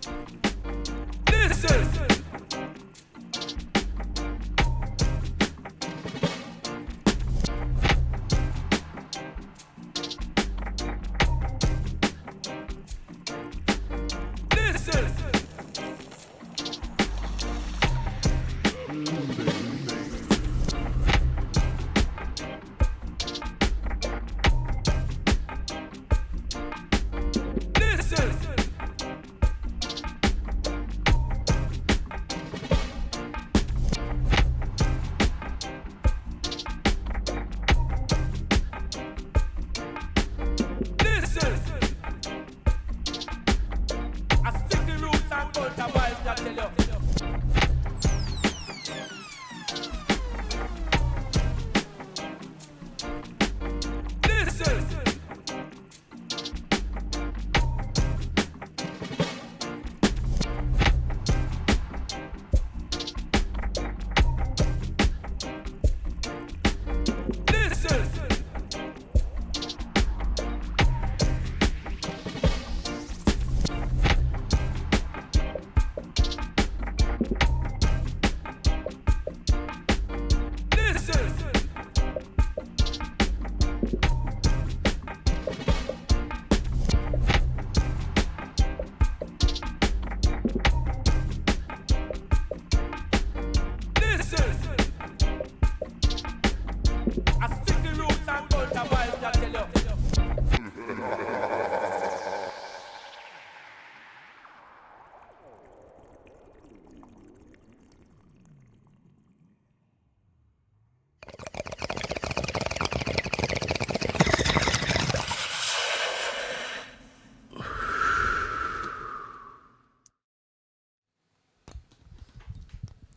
Listen.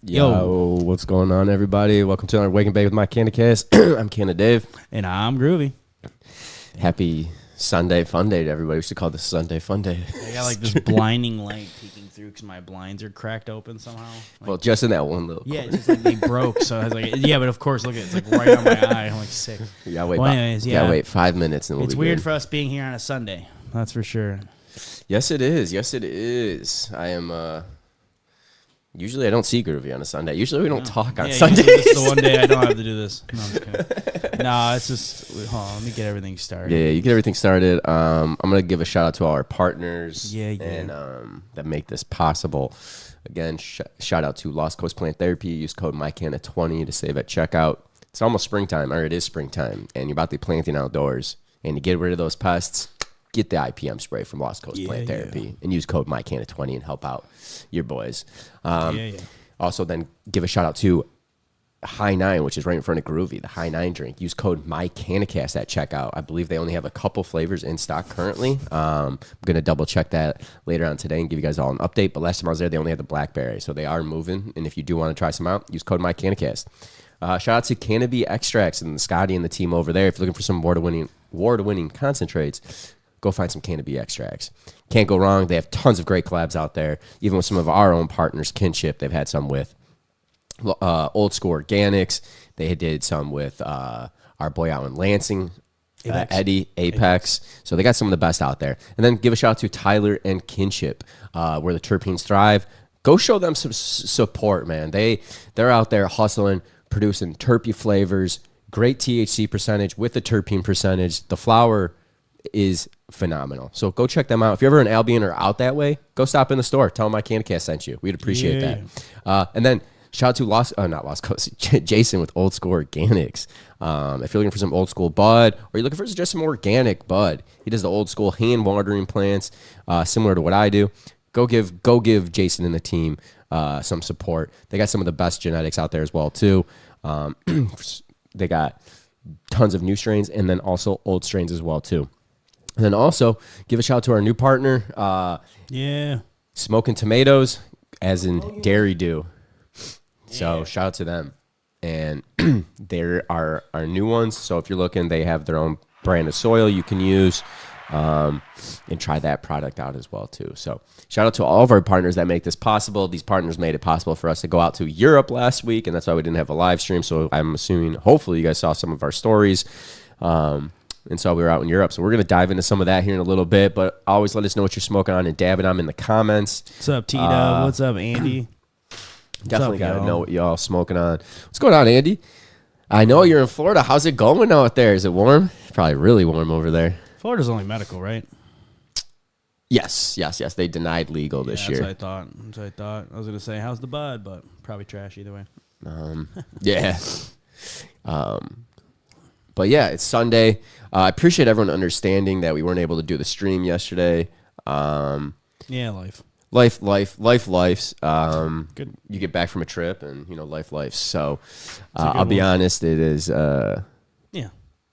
Yo, what's going on, everybody? Welcome to our Wake and Bake with my Candicast. I'm Canna Dave. And I'm Groovy. Happy Sunday fun day to everybody. We should call this Sunday fun day. I got like this blinding light peeking through because my blinds are cracked open somehow. Like, Well, just in that one little yeah, corner. just like they broke. So I was like, yeah, but of course, look at it. It's like right on my eye. I'm like sick. You gotta wait, Well, anyways, yeah. wait 5 minutes and we'll It's be weird good. for us being here on a Sunday. That's for sure. Yes, it is. Yes, it is. I am, usually I don't see Groovy on a Sunday. Usually we don't talk on Yeah, Sundays. This is the one day I don't have to do this. No, I'm just kidding. No, it's just, hold on, let me get everything started. Yeah, you get everything started. I'm gonna give a shout out to all our partners and that make this possible. Again, shout out to Lost Coast Plant Therapy. Use code MyCanna20 to save at checkout. It's almost springtime, or it is springtime, and you're about to be planting outdoors. And to get rid of those pests, get the IPM spray from Lost Coast Plant Therapy and use code MyCanna20 and help out your boys. Also, then give a shout out to High 9, which is right in front of Groovy, the High 9 drink. Use code MyCannicast at checkout. I believe they only have a couple flavors in stock currently. I'm going to double check that later on today and give you guys all an update. But last time I was there, they only had the blackberry. So they are moving. And if you do want to try some out, use code MyCannicast. Shout out to Cannabis Extracts and Scotty and the team over there. If you're looking for some award-winning concentrates, go find some Cannabis Extracts. Can't go wrong. They have tons of great collabs out there. Even with some of our own partners, Kinship, they've had some with Old School Organics. They did some with our boy out in Lansing, Eddie, Apex. So they got some of the best out there. And then give a shout out to Tyler and Kinship, where the terpenes thrive. Go show them some support, man. They're out there hustling, producing terpene flavors, great THC percentage with the terpene percentage. The flower is phenomenal. So go check them out. If you're ever in Albion or out that way, go stop in the store. Tell them my Candicast sent you. We'd appreciate that. And then shout out to not Lost Coast, Jason with Old School Organics. If you're looking for some old school bud, or you're looking for just some organic bud, he does the old school hand watering plants, similar to what I do. Go give Jason and the team some support. They got some of the best genetics out there as well too. They got tons of new strains and then also old strains as well too. And then also give a shout out to our new partner, Smoking Tomatoes, as in Dairy Do. So shout out to them. And there are our new ones. So if you're looking, they have their own brand of soil you can use and try that product out as well too. So shout out to all of our partners that make this possible. These partners made it possible for us to go out to Europe last week, and that's why we didn't have a live stream. So I'm assuming, hopefully, you guys saw some of our stories. and saw we were out in Europe. So we're going to dive into some of that here in a little bit, but always let us know what you're smoking on and dabbing on in the comments. What's up, T-Dub? What's up, Andy? Definitely got to know what y'all smoking on. What's going on, Andy? I know you're in Florida. How's it going out there? Is it warm? Probably really warm over there. Florida's only medical, right? Yes. They denied legal this year. That's what I thought. I was going to say, how's the bud? But probably trash either way. Yeah. But yeah, it's Sunday. I appreciate everyone understanding that we weren't able to do the stream yesterday. Yeah, life. Life's. Good. You get back from a trip and, life. So I'll be honest, it is. Yeah.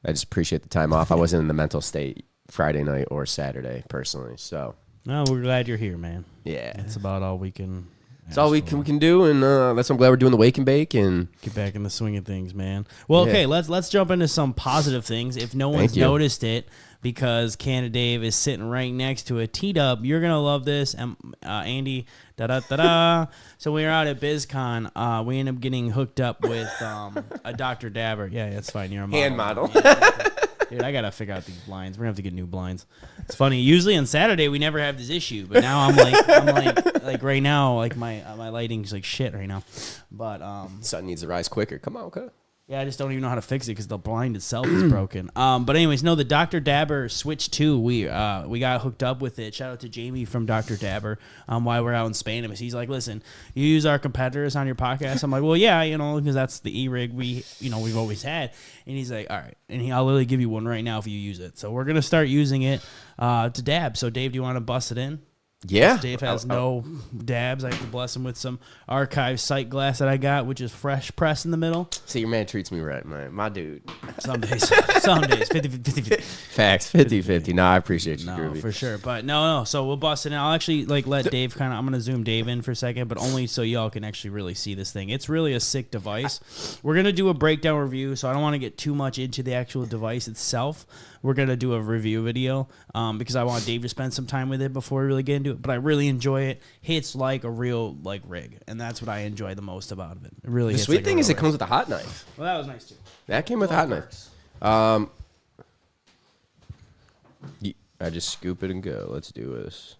I just appreciate the time off. I wasn't in the mental state Friday night or Saturday personally. So. No, we're glad you're here, man. Yeah. That's about all we can. That's all we can do, and that's why I'm glad we're doing the wake and bake and get back in the swing of things, man. Well, okay, let's jump into some positive things. If no one's noticed it, because Canada Dave is sitting right next to a T-Dub, you're gonna love this. And Andy, da. So we were out at BizCon. We ended up getting hooked up with a Dr. Dabber. Yeah, that's fine. You're a model. Hand model. Yeah. Dude, I gotta figure out these blinds. We're gonna have to get new blinds. It's funny. Usually on Saturday we never have this issue, but now I'm like right now, like my lighting's like shit right now. But sun needs to rise quicker. Come on, okay. Yeah, I just don't even know how to fix it because the blind itself is broken. But anyways, no, the Dr. Dabber Switch 2, we got hooked up with it. Shout out to Jamie from Dr. Dabber while we're out in Spain. He's like, listen, you use our competitors on your podcast? I'm like, well, yeah, because that's the E-rig we've always had. And he's like, all right. And I'll literally give you one right now if you use it. So we're going to start using it to dab. So Dave, do you want to bust it in? Yeah. Dave has no dabs. I have to bless him with some archive sight glass that I got, which is fresh press in the middle. See, your man treats me right, my dude. Some days. 50-50. Facts, 50-50. No, I appreciate you, No, Groovy. for sure. But no. So we'll bust it in. I'll actually let Dave I'm going to zoom Dave in for a second, but only so y'all can actually really see this thing. It's really a sick device. We're going to do a breakdown review, so I don't want to get too much into the actual device itself. We're going to do a review video because I want Dave to spend some time with it before we really get into it. But I really enjoy it. Hits like a real rig, and that's what I enjoy the most about it. It really. The hits sweet like thing is rig. it comes with a hot knife. Well, that was nice too. That came with a hot knife. I just scoop it and go. Let's do this.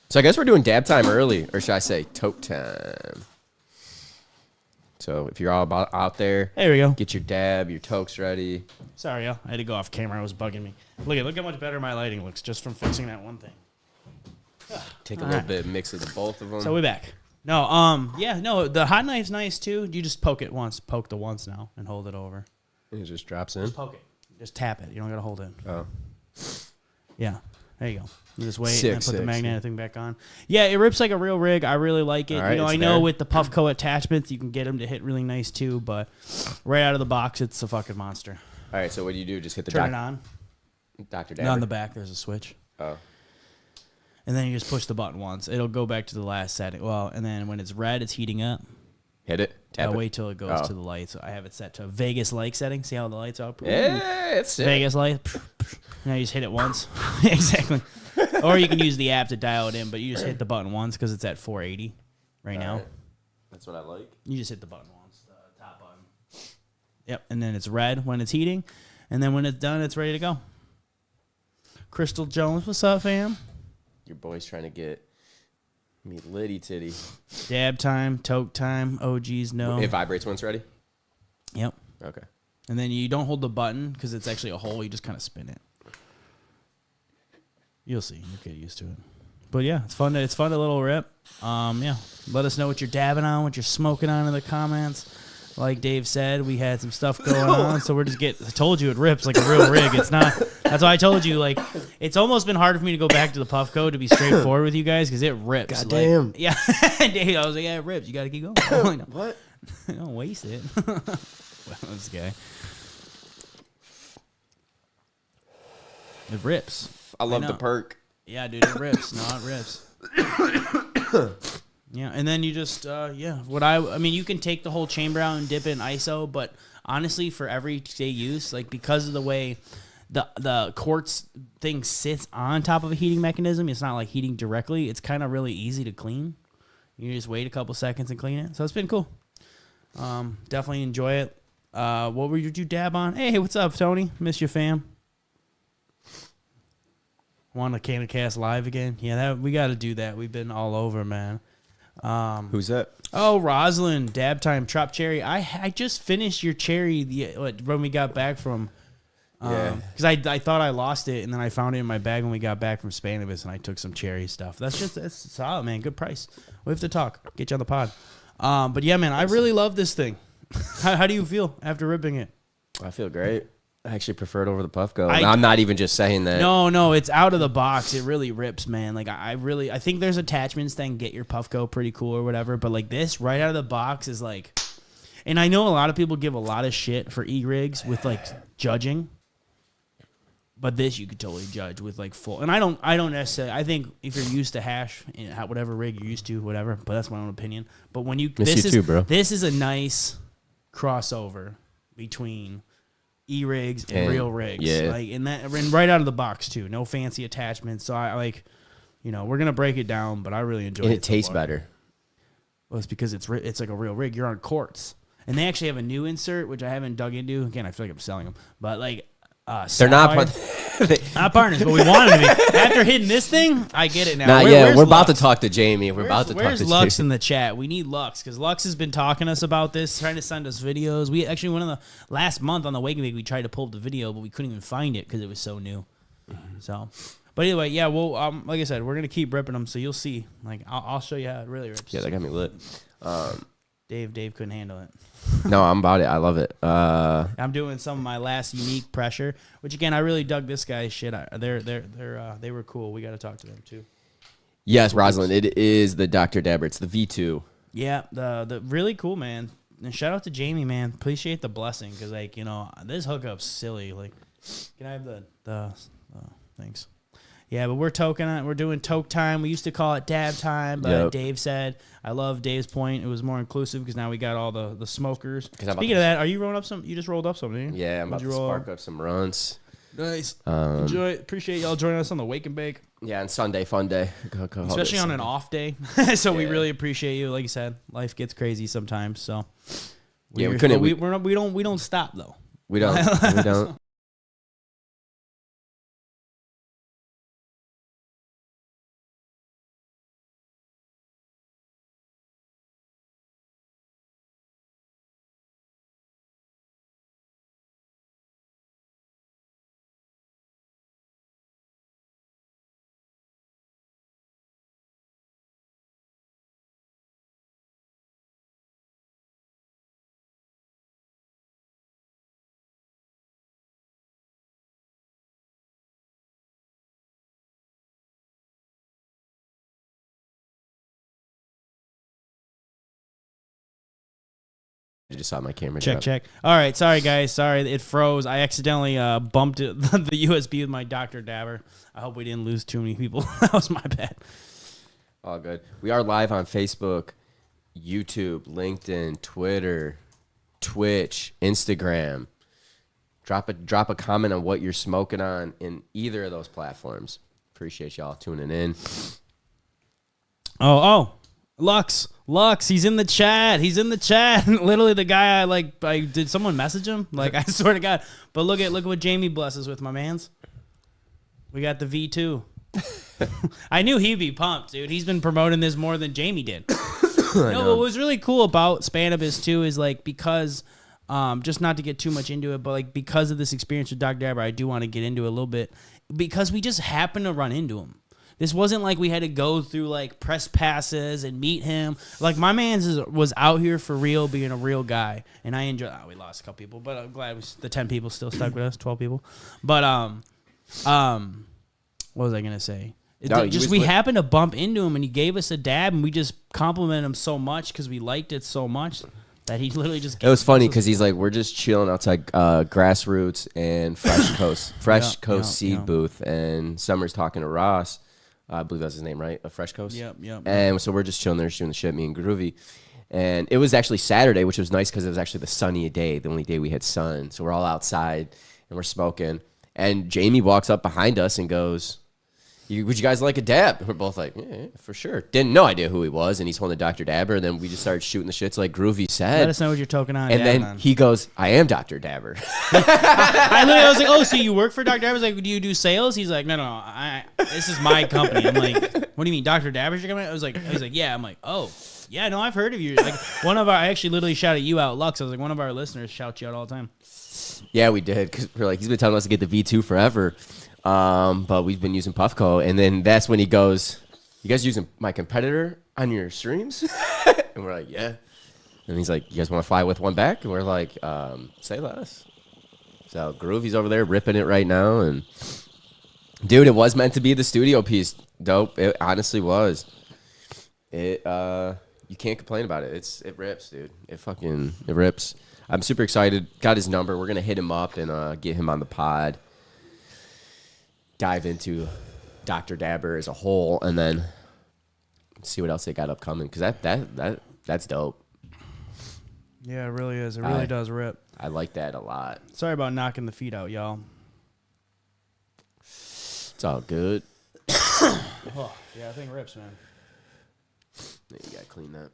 So I guess we're doing dab time early, or should I say toke time? So if you're all out there, we go. Get your dab, your tokes ready. Sorry, y'all. I had to go off camera. It was bugging me. Look how much better my lighting looks just from fixing that one thing. Take a little bit, mix it to both of them. So we're back. No, the hot knife's nice too. You just poke it once, poke the once now, and hold it over. And it just drops in? Just poke it. Just tap it. You don't got to hold it. Oh. Yeah. There you go. You just wait and put the magnetic thing back on. Yeah, it rips like a real rig. I really like it. Right, I know with the Puffco attachments, you can get them to hit really nice too, but right out of the box, it's a fucking monster. All right, so what do? Just hit the Turn it on. Dr. Dabber? On the back, there's a switch. Oh. And then you just push the button once. It'll go back to the last setting. Well, and then when it's red, it's heating up. Hit it. Tap it. Wait till it goes to the lights. So I have it set to Vegas light setting. See how the lights are? Yeah, it's sick. Vegas light. Now you just hit it once. Exactly. Or you can use the app to dial it in, but you just hit the button once because it's at 480 right now. Right. That's what I like. You just hit the button once, the top button. Yep, and then it's red when it's heating, and then when it's done, it's ready to go. Crystal Jones, what's up, fam? Your boy's trying to get me litty titty. Dab time, toke time, OGs know. It vibrates when it's ready? Yep. Okay. And then you don't hold the button because it's actually a hole. You just kind of spin it. You'll see. You'll get used to it. But yeah, it's fun. It's fun, a little rip. Yeah. Let us know what you're dabbing on, what you're smoking on in the comments. Like Dave said, we had some stuff going on, so we're just I told you it rips like a real rig. It's not. That's why I told you, like, it's almost been hard for me to go back to the Puffco to be straightforward with you guys because it rips. God damn. Like, yeah. Dave, I was like, yeah, it rips. You got to keep going. Like, no. What? Don't waste it. This guy. It rips. I love the perk. Yeah, dude, it rips. No, it rips. Yeah, and then you just, I mean, you can take the whole chamber out and dip it in ISO, but honestly, for everyday use, like, because of the way the quartz thing sits on top of a heating mechanism, it's not like heating directly. It's kind of really easy to clean. You just wait a couple seconds and clean it. So it's been cool. Definitely enjoy it. What were you dab on? Hey, what's up, Tony? Miss you, fam. Want a Can of Cast live again? Yeah, we got to do that. We've been all over, man. Who's that? Oh, Rosalind, Dab Time, Trop Cherry. I just finished your cherry when we got back from. Because I thought I lost it, and then I found it in my bag when we got back from Spanibus, and I took some cherry stuff. That's solid, man. Good price. We have to talk. Get you on the pod. But yeah, man, I really love this thing. How do you feel after ripping it? I feel great. I actually prefer it over the Puffco. I'm not even just saying that. No, it's out of the box. It really rips, man. Like I think there's attachments that can get your Puffco pretty cool or whatever, but like this right out of the box is like, and I know a lot of people give a lot of shit for e-rigs with like judging, but this you could totally judge with like full. And I don't necessarily. I think if you're used to hash, whatever rig you're used to, whatever. But that's my own opinion. But when this is a nice crossover between e-rigs and real rigs, like and right out of the box too. No fancy attachments. So I like, we're gonna break it down, but I really enjoy it. And it tastes better. Well, it's because it's like a real rig. You're on quartz, and they actually have a new insert which I haven't dug into. Again, I feel like I'm selling them, but like. They're not partners, but we wanted to be. After hitting this thing, I get it now. We're about to talk to Jamie. Where's Lux in the chat? We need Lux because Lux has been talking to us about this, trying to send us videos. We actually went on the last month on the Wake and Bake. We tried to pull up the video, but we couldn't even find it because it was so new. So, but anyway, yeah. Well, like I said, we're gonna keep ripping them, so you'll see. Like I'll show you how it really rips. Yeah, that got me lit. Dave couldn't handle it. No, I'm about it. I love it. I'm doing some of my last unique pressure, which again I really dug this guy's shit. They were cool. We got to talk to them too. Yes, Rosalind. It is the Dr. Dabber. It's the V2. Yeah, the really cool, man. And shout out to Jamie, man. Appreciate the blessing because like this hookup's silly. Like, can I have the thanks? Yeah, but we're doing toke time. We used to call it dab time, but Dave said, I love Dave's point. It was more inclusive because now we got all the smokers. Speaking of that, are you rolling up some? You just rolled up some, didn't you? Yeah, I'm about to spark up some runs. Nice. Enjoy. Appreciate y'all joining us on the Wake and Bake. Yeah, and Sunday, fun day. Especially on an off day. So we really appreciate you. Like you said, life gets crazy sometimes. So we couldn't. We don't stop though. We don't. We don't. I just saw my camera. Check. All right, sorry guys. Sorry, it froze. I accidentally bumped the USB with my Dr. Dabber. I hope we didn't lose too many people. That was my bad. All good. We are live on Facebook, YouTube, LinkedIn, Twitter, Twitch, Instagram. Drop a comment on what you're smoking on in either of those platforms. Appreciate y'all tuning in. Oh. Lux, he's in the chat. Literally the guy I did someone message him? Like, I swear to God. But look at what Jamie blesses with, my mans. We got the V2. I knew he'd be pumped, dude. He's been promoting this more than Jamie did. What was really cool about Spanibus too is like because just not to get too much into it, but like because of this experience with Dr. Dabber, I do want to get into it a little bit because we just happened to run into him. This wasn't like we had to go through like press passes and meet him. Like my man was out here for real, being a real guy, and I enjoy. We lost a couple people, but I'm glad the 10 people still stuck with us, 12 people. But what was I gonna say? We happened to bump into him, and he gave us a dab, and we just complimented him so much because we liked it so much that he literally just. It was funny because he's like, we're just chilling outside Grassroots and Fresh Coast Seed Booth, and Summer's talking to Ross. I believe that's his name, right? Fresh Coast? Yep. And so we're just chilling there, shooting the shit, me and Groovy. And it was actually Saturday, which was nice because it was actually the sunniest day, the only day we had sun. So we're all outside, and we're smoking. And Jamie walks up behind us and goes, would you guys like a dab? We're both like, yeah, for sure. Didn't no idea who he was, and he's holding Dr. Dabber. And then we just started shooting the shits like Groovy said. Let us know what you're toking on. And then he goes, I am Dr. Dabber. I was like, oh, so you work for Dr. Dabber? I was like, do you do sales? He's like, no, this is my company. I'm like, what do you mean, Dr. Dabber's your company? I was like, yeah. I'm like, oh. Yeah, no, I've heard of you. Like I actually literally shouted you out, Lux. I was like, one of our listeners shouts you out all the time. Yeah, we did, because we're like, he's been telling us to get the V2 forever, but we've been using Puffco, and then that's when he goes, you guys using my competitor on your streams? And we're like, yeah. And he's like, you guys want to fly with one back? And we're like, say less. So Groovy's over there ripping it right now, and dude, it was meant to be the studio piece. Dope. It honestly was. You can't complain about it. It rips, dude. It rips. I'm super excited. Got his number. We're gonna hit him up and get him on the pod. Dive into Dr. Dabber as a whole, and then see what else they got upcoming. Because that's dope. Yeah, it really is. It really does rip. I like that a lot. Sorry about knocking the feet out, y'all. It's all good. Oh, yeah, I think it rips, man. Yeah, you gotta clean that.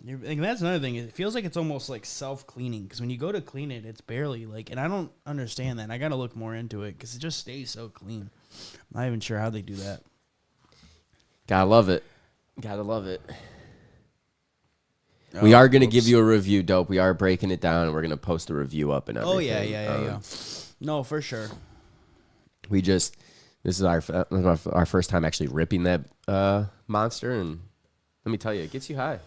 And that's another thing. It feels like it's almost like self-cleaning, because when you go to clean it, it's barely like, and I don't understand that. I got to look more into it because it just stays so clean. I'm not even sure how they do that. Gotta love it. We are going to give you a review, Dope. We are breaking it down, and we're going to post a review up and everything. Oh, yeah. No, for sure. This is our first time actually ripping that monster, and let me tell you, it gets you high.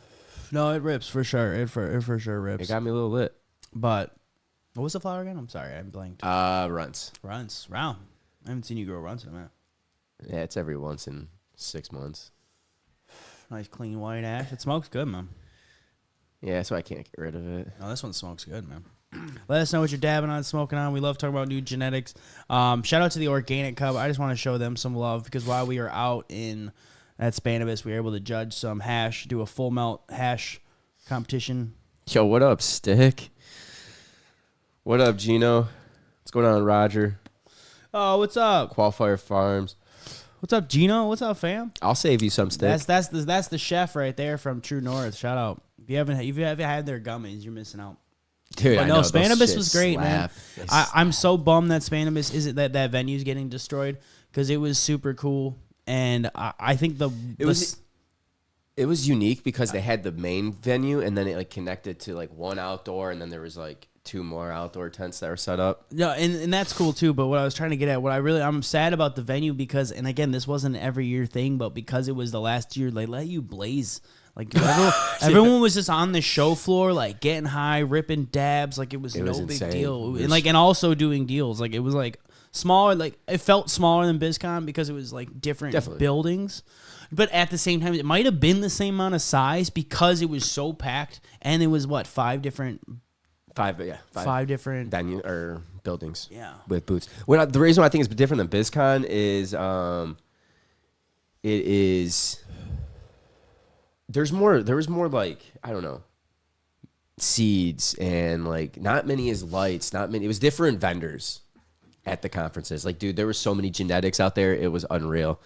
No, it rips for sure. It for sure rips. It got me a little lit. But what was the flower again? I'm sorry, I'm blanked. Runts. Wow. I haven't seen you grow runts in a minute. Yeah, it's every once in 6 months. Nice clean white ash. It smokes good, man. Yeah, so I can't get rid of it. No, this one smokes good, man. Let us know what you're dabbing on, smoking on. We love talking about new genetics. Shout out to the Organic Cub. I just want to show them some love, because while we are out at Spanibus, we were able to judge some hash, do a full melt hash competition. Yo, what up, Stick? What up, Gino? What's going on, Roger? Oh, what's up? Qualifier Farms. What's up, Gino? What's up, fam? I'll save you some, Stick. That's the chef right there from True North. Shout out. If you haven't had their gummies, you're missing out. Dude, but no, Spanibus was great, slap. Man. I'm so bummed that Spanibus isn't that venue's getting destroyed, because it was super cool, and I think it was unique because they had the main venue, and then it like connected to like one outdoor, and then there was like 2 more outdoor tents that were set up. No, and that's cool too. But what I was trying to get at, I'm sad about the venue, because, and again, this wasn't an every year thing, but because it was the last year, they let you blaze. Like everyone was just on the show floor, like getting high, ripping dabs, like it was no big deal, and also doing deals. Like it was like smaller, like it felt smaller than BizCon because it was like different buildings, but at the same time, it might have been the same amount of size because it was so packed, and it was five different venue or buildings, with booths. The reason why I think it's different than BizCon is it is. There was more like, I don't know, seeds, and like not many is lights, not many. It was different vendors at the conferences. Like, dude, there were so many genetics out there. It was unreal.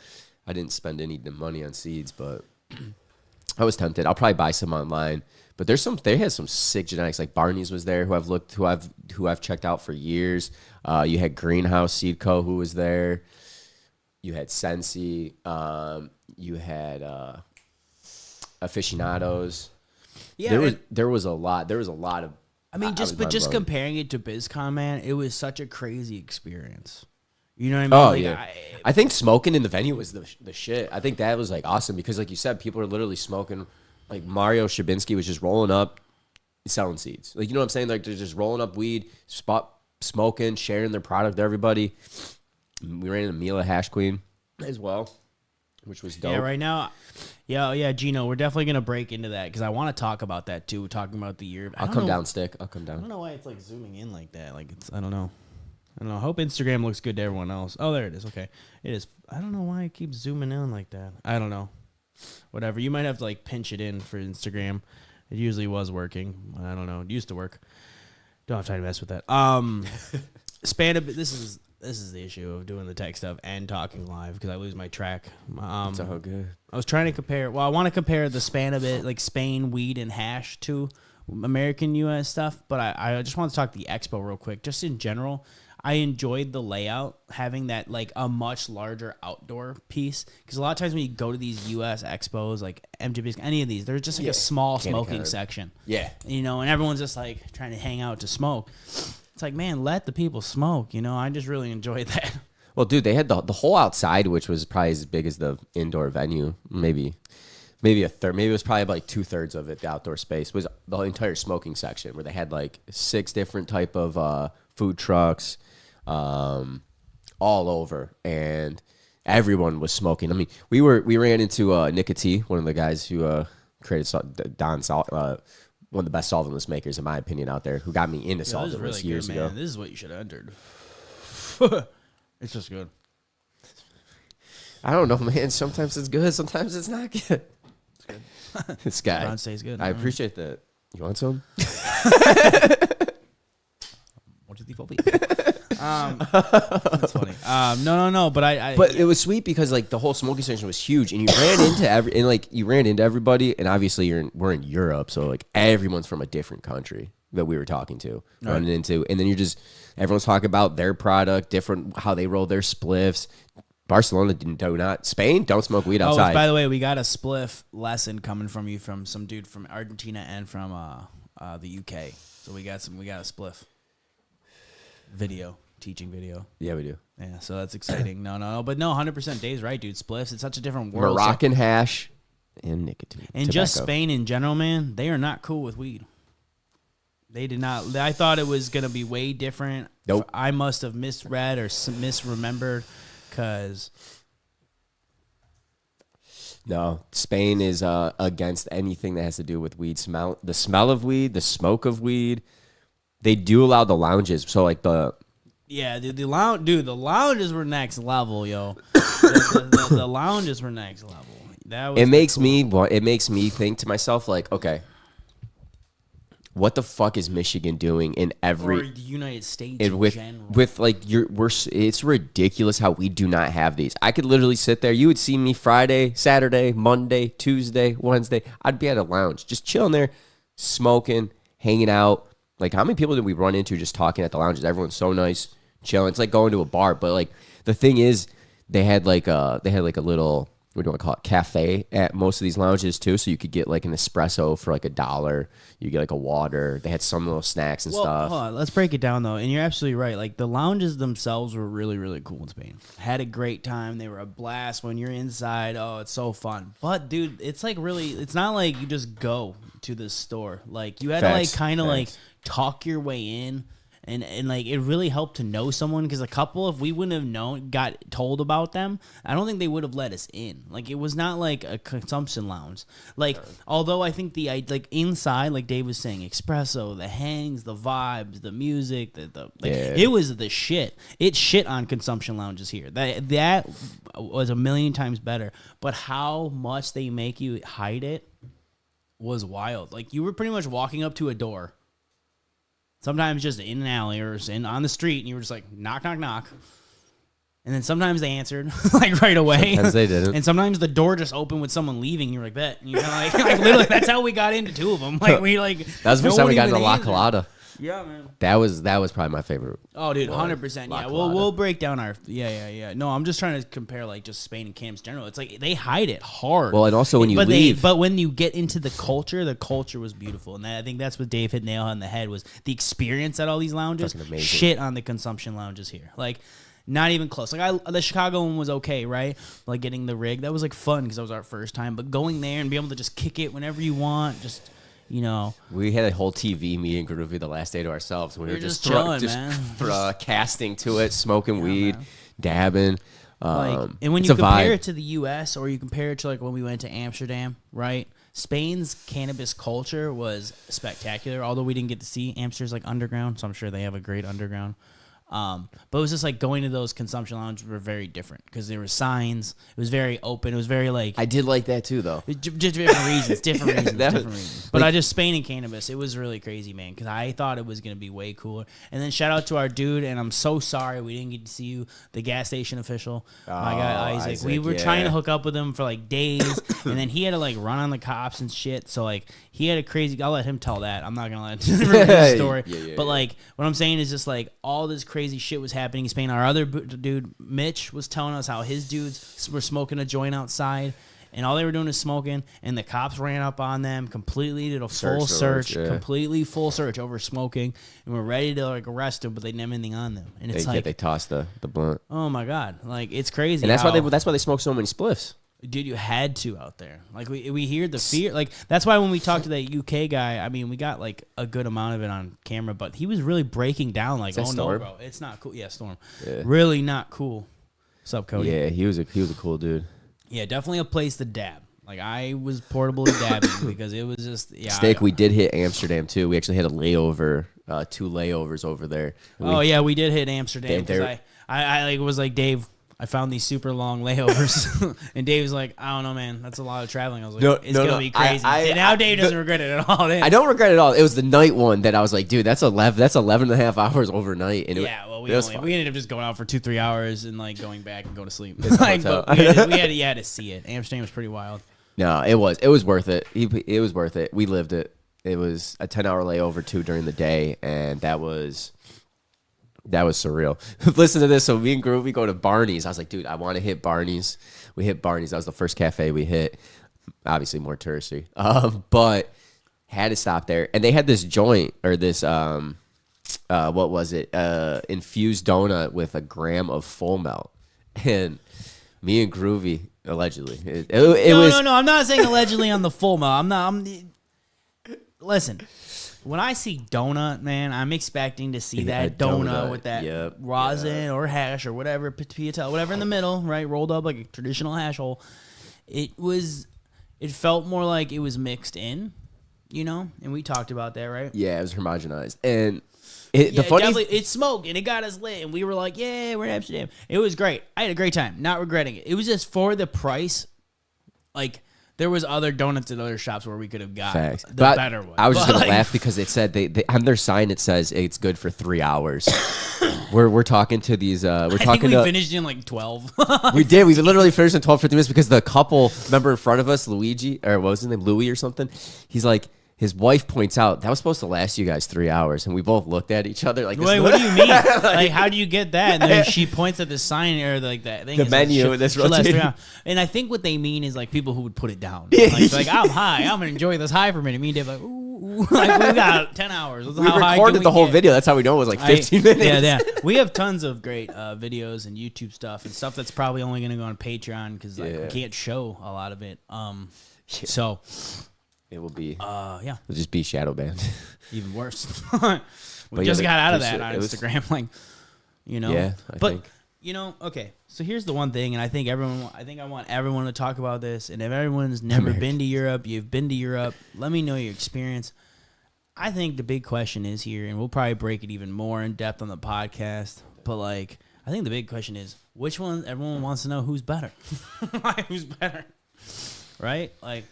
I didn't spend any money on seeds, but I was tempted. I'll probably buy some online. But they had some sick genetics. Like Barney's was there, who I've checked out for years. You had Greenhouse Seed Co. who was there. You had Sensi. You had Aficionados. Yeah, there was a lot. There was a lot of. I mean, just comparing it to BizCon, man, it was such a crazy experience. You know what I mean? Oh, like, yeah. I think smoking in the venue was the shit. I think that was like awesome because, like you said, people are literally smoking. Like Mario Shabinsky was just rolling up, selling seeds. Like, you know what I'm saying? Like, they're just rolling up weed, smoking, sharing their product to everybody. We ran into Mila Hash Queen as well, which was dope. Yeah, right now, yeah, Gino, we're definitely going to break into that because I want to talk about that too, talking about the year. I'll come down, Stick. I'll come down. I don't know why it's like zooming in like that. Like, I don't know. I hope Instagram looks good to everyone else. Oh, there it is. Okay. It is. I don't know why it keeps zooming in like that. I don't know. Whatever. You might have to like pinch it in for Instagram. It usually was working. I don't know. It used to work. Don't have time to mess with that. Spanibus. This is the issue of doing the tech stuff and talking live because I lose my track. It's all good. I was trying to compare. Well, I want to compare the span of it, like Spain, weed, and hash to American U.S. stuff. But I just want to talk the expo real quick. Just in general, I enjoyed the layout, having that like a much larger outdoor piece. Because a lot of times when you go to these U.S. expos, like MGBs, any of these, there's just like a small smoking section. Yeah. You know, and everyone's just like trying to hang out to smoke. It's like, man, let the people smoke. You know, I just really enjoyed that. Well, dude, they had the whole outside, which was probably as big as the indoor venue. Maybe a third. Maybe it was probably like 2/3 of it. The outdoor space was the entire smoking section, where they had like 6 different type of food trucks, all over, and everyone was smoking. I mean, we ran into Nick T, one of the guys who created Don Salt. One of the best solventless makers, in my opinion, out there, who got me into solventless really years ago. This is what you should have entered. It's just good. I don't know, man. Sometimes it's good. Sometimes it's not good. It's good. This guy. Ron stays good. I appreciate that. You want some? 1, 2, 3, 4, 5. That's funny. No. But it was sweet because like the whole smoking section was huge, and you ran into everybody, and obviously we're in Europe, so like everyone's from a different country that we were talking to, running into, and then everyone's talking about their product, different how they roll their spliffs. Barcelona do not. Spain don't smoke weed outside. Oh, by the way, we got a spliff lesson coming from you from some dude from Argentina and from the UK. So we got a spliff teaching video. Yeah, we do. Yeah, so that's exciting. No, but no, 100%. Dave's right, dude. Spliffs, it's such a different world. Moroccan hash and nicotine. And tobacco. Just Spain in general, man, they are not cool with weed. They did not. I thought it was going to be way different. Nope. I must have misread or misremembered because... No, Spain is against anything that has to do with weed. The smell of weed, the smoke of weed. They do allow the lounges. So like the... Yeah, dude, the lounges were next level, yo. the lounges were next level. It makes me think to myself, like, okay, what the fuck is Michigan doing in every or the United States in general? With like it's ridiculous how we do not have these. I could literally sit there. You would see me Friday, Saturday, Monday, Tuesday, Wednesday. I'd be at a lounge, just chilling there, smoking, hanging out. Like, how many people did we run into just talking at the lounges? Everyone's so nice, chilling. It's like going to a bar. But like the thing is, they had like a little, what do I call it, cafe at most of these lounges too. So you could get like an espresso for like $1. You get like a water. They had some little snacks and stuff. Hold on, let's break it down though. And you're absolutely right. Like the lounges themselves were really, really cool in Spain. Had a great time. They were a blast when you're inside. Oh, it's so fun. But dude, it's like really, it's not like you just go to the store. Like you had to like kind of like talk your way in. And like it really helped to know someone, because a couple, if we wouldn't have got told about them, I don't think they would have let us in. Like it was not like a consumption lounge. Like although I think like inside, like Dave was saying, espresso, the hangs, the vibes, the music, it was the shit. It shit on consumption lounges here. That was a million times better. But how much they make you hide it was wild. Like you were pretty much walking up to a door. Sometimes just in an alley or on the street, and you were just like, knock, knock, knock. And then sometimes they answered, like, right away. Sometimes they didn't. And sometimes the door just opened with someone leaving, and you were like, bet. And you're like literally, that's how we got into 2 of them. Like, we, like... That was the first time we got into La Colada. Yeah, man. That was probably my favorite. Oh, dude, 100%. Yeah, we'll break down our... Yeah. No, I'm just trying to compare, like, just Spain and camps in general. It's like, they hide it hard. Well, and also when you leave... But when you get into the culture was beautiful. And I think that's what Dave hit nail on the head, was the experience at all these lounges. Shit on the consumption lounges here. Like, not even close. Like, the Chicago one was okay, right? Like, getting the rig. That was, like, fun because that was our first time. But going there and being able to just kick it whenever you want, just... You know, we had a whole TV meeting groovy the last day to ourselves. We were just chilling, man. Casting to it, smoking weed, dabbing. And when you compare it to the U.S. or you compare it to like when we went to Amsterdam, right? Spain's cannabis culture was spectacular. Although we didn't get to see Amsterdam's like underground, so I'm sure they have a great underground. But it was just like going to those consumption lounges were very different because there were signs. It was very open. It was very like I did like that too, though. just different reasons, different reasons. But I just Spain and cannabis. It was really crazy, man, because I thought it was gonna be way cooler. And then shout out to our dude, and I'm so sorry we didn't get to see you, the gas station official, my guy Isaac. We were trying to hook up with him for like days, and then he had to like run on the cops and shit. So like he had a crazy. I'll let him tell that. I'm not gonna let him reveal the story. But like what I'm saying is just like all this crazy shit was happening in Spain. Our other dude, Mitch, was telling us how his dudes were smoking a joint outside, and all they were doing is smoking, and the cops ran up on them, completely did a full search, completely full search over smoking, and were ready to like arrest them, but they didn't have anything on them. And it's they tossed the blunt. Oh my god, like it's crazy. And that's why they smoke so many spliffs. Dude, you had to out there. Like we hear the fear. Like that's why when we talked to that UK guy, I mean, we got like a good amount of it on camera, but he was really breaking down. Like, oh Storm? no, bro, it's not cool. Yeah, Storm. Yeah. Really not cool. What's up, Cody? Yeah, he was a cool dude. Yeah, definitely a place to dab. Like I was portably dabbing because it was just Steak. We did hit Amsterdam too. We actually had a layover, 2 layovers over there. We did hit Amsterdam because I like was like Dave. I found these super long layovers, and Dave was like, "I don't know, man. That's a lot of traveling." I was like, "It's gonna be crazy." Now Dave doesn't regret it at all. I don't regret it at all. It was the night one that I was like, "Dude, that's 11 and a half hours overnight." And we ended up just going out for 2-3 hours and like going back and go to sleep. Like, but we had to see it. Amsterdam was pretty wild. No, it was worth it. It was worth it. We lived it. It was a 10-hour layover too during the day, and that was surreal. Listen to this. So me and Groovy go to Barney's. I was like, dude, I want to hit Barney's. We hit Barney's. That was the first cafe we hit. Obviously more touristy. But had to stop there. And they had this joint or this, what was it? Infused donut with a gram of full melt. And me and Groovy, allegedly. No, I'm not saying allegedly on the full melt. Listen. When I see donut, man, I'm expecting to see that donut with that rosin or hash or whatever, whatever in the middle, right? Rolled up like a traditional hash hole. It felt more like it was mixed in, and we talked about that, right? Yeah, it was homogenized. And it smoked and it got us lit, and we were like, yeah, we're in Amsterdam. It was great. I had a great time, not regretting it. It was just for the price, like... There was other donuts at other shops where we could have got the better one. I was just gonna laugh because it said they on their sign it says it's good for 3 hours. we're talking to these. We finished in like 12. We did. We literally finished in 12, 15 minutes because the couple member in front of us, Luigi, or what was his name, Louis or something. He's like. His wife points out that was supposed to last you guys 3 hours, and we both looked at each other like, "Wait, what do you mean? Like, how do you get that?" And then she points at the sign or like that thing. The menu. This rotating. And I think what they mean is like people who would put it down. Like I'm high. I'm gonna enjoy this high for a minute. Me and Dave like, ooh, like we got 10 hours. We recorded the whole video. That's how we know it was like 15 minutes. Yeah. We have tons of great videos and YouTube stuff and stuff that's probably only gonna go on Patreon because we can't show a lot of it. So. It will be. Yeah. It'll just be shadow banned. Even worse. We just got out of that on Instagram, Yeah, I think. Okay. So here's the one thing, and I want everyone to talk about this. And if everyone's never been to Europe, you've been to Europe, let me know your experience. I think the big question is here, and we'll probably break it even more in depth on the podcast. But like, I think the big question is which one. Everyone wants to know who's better. Who's better, right? Like.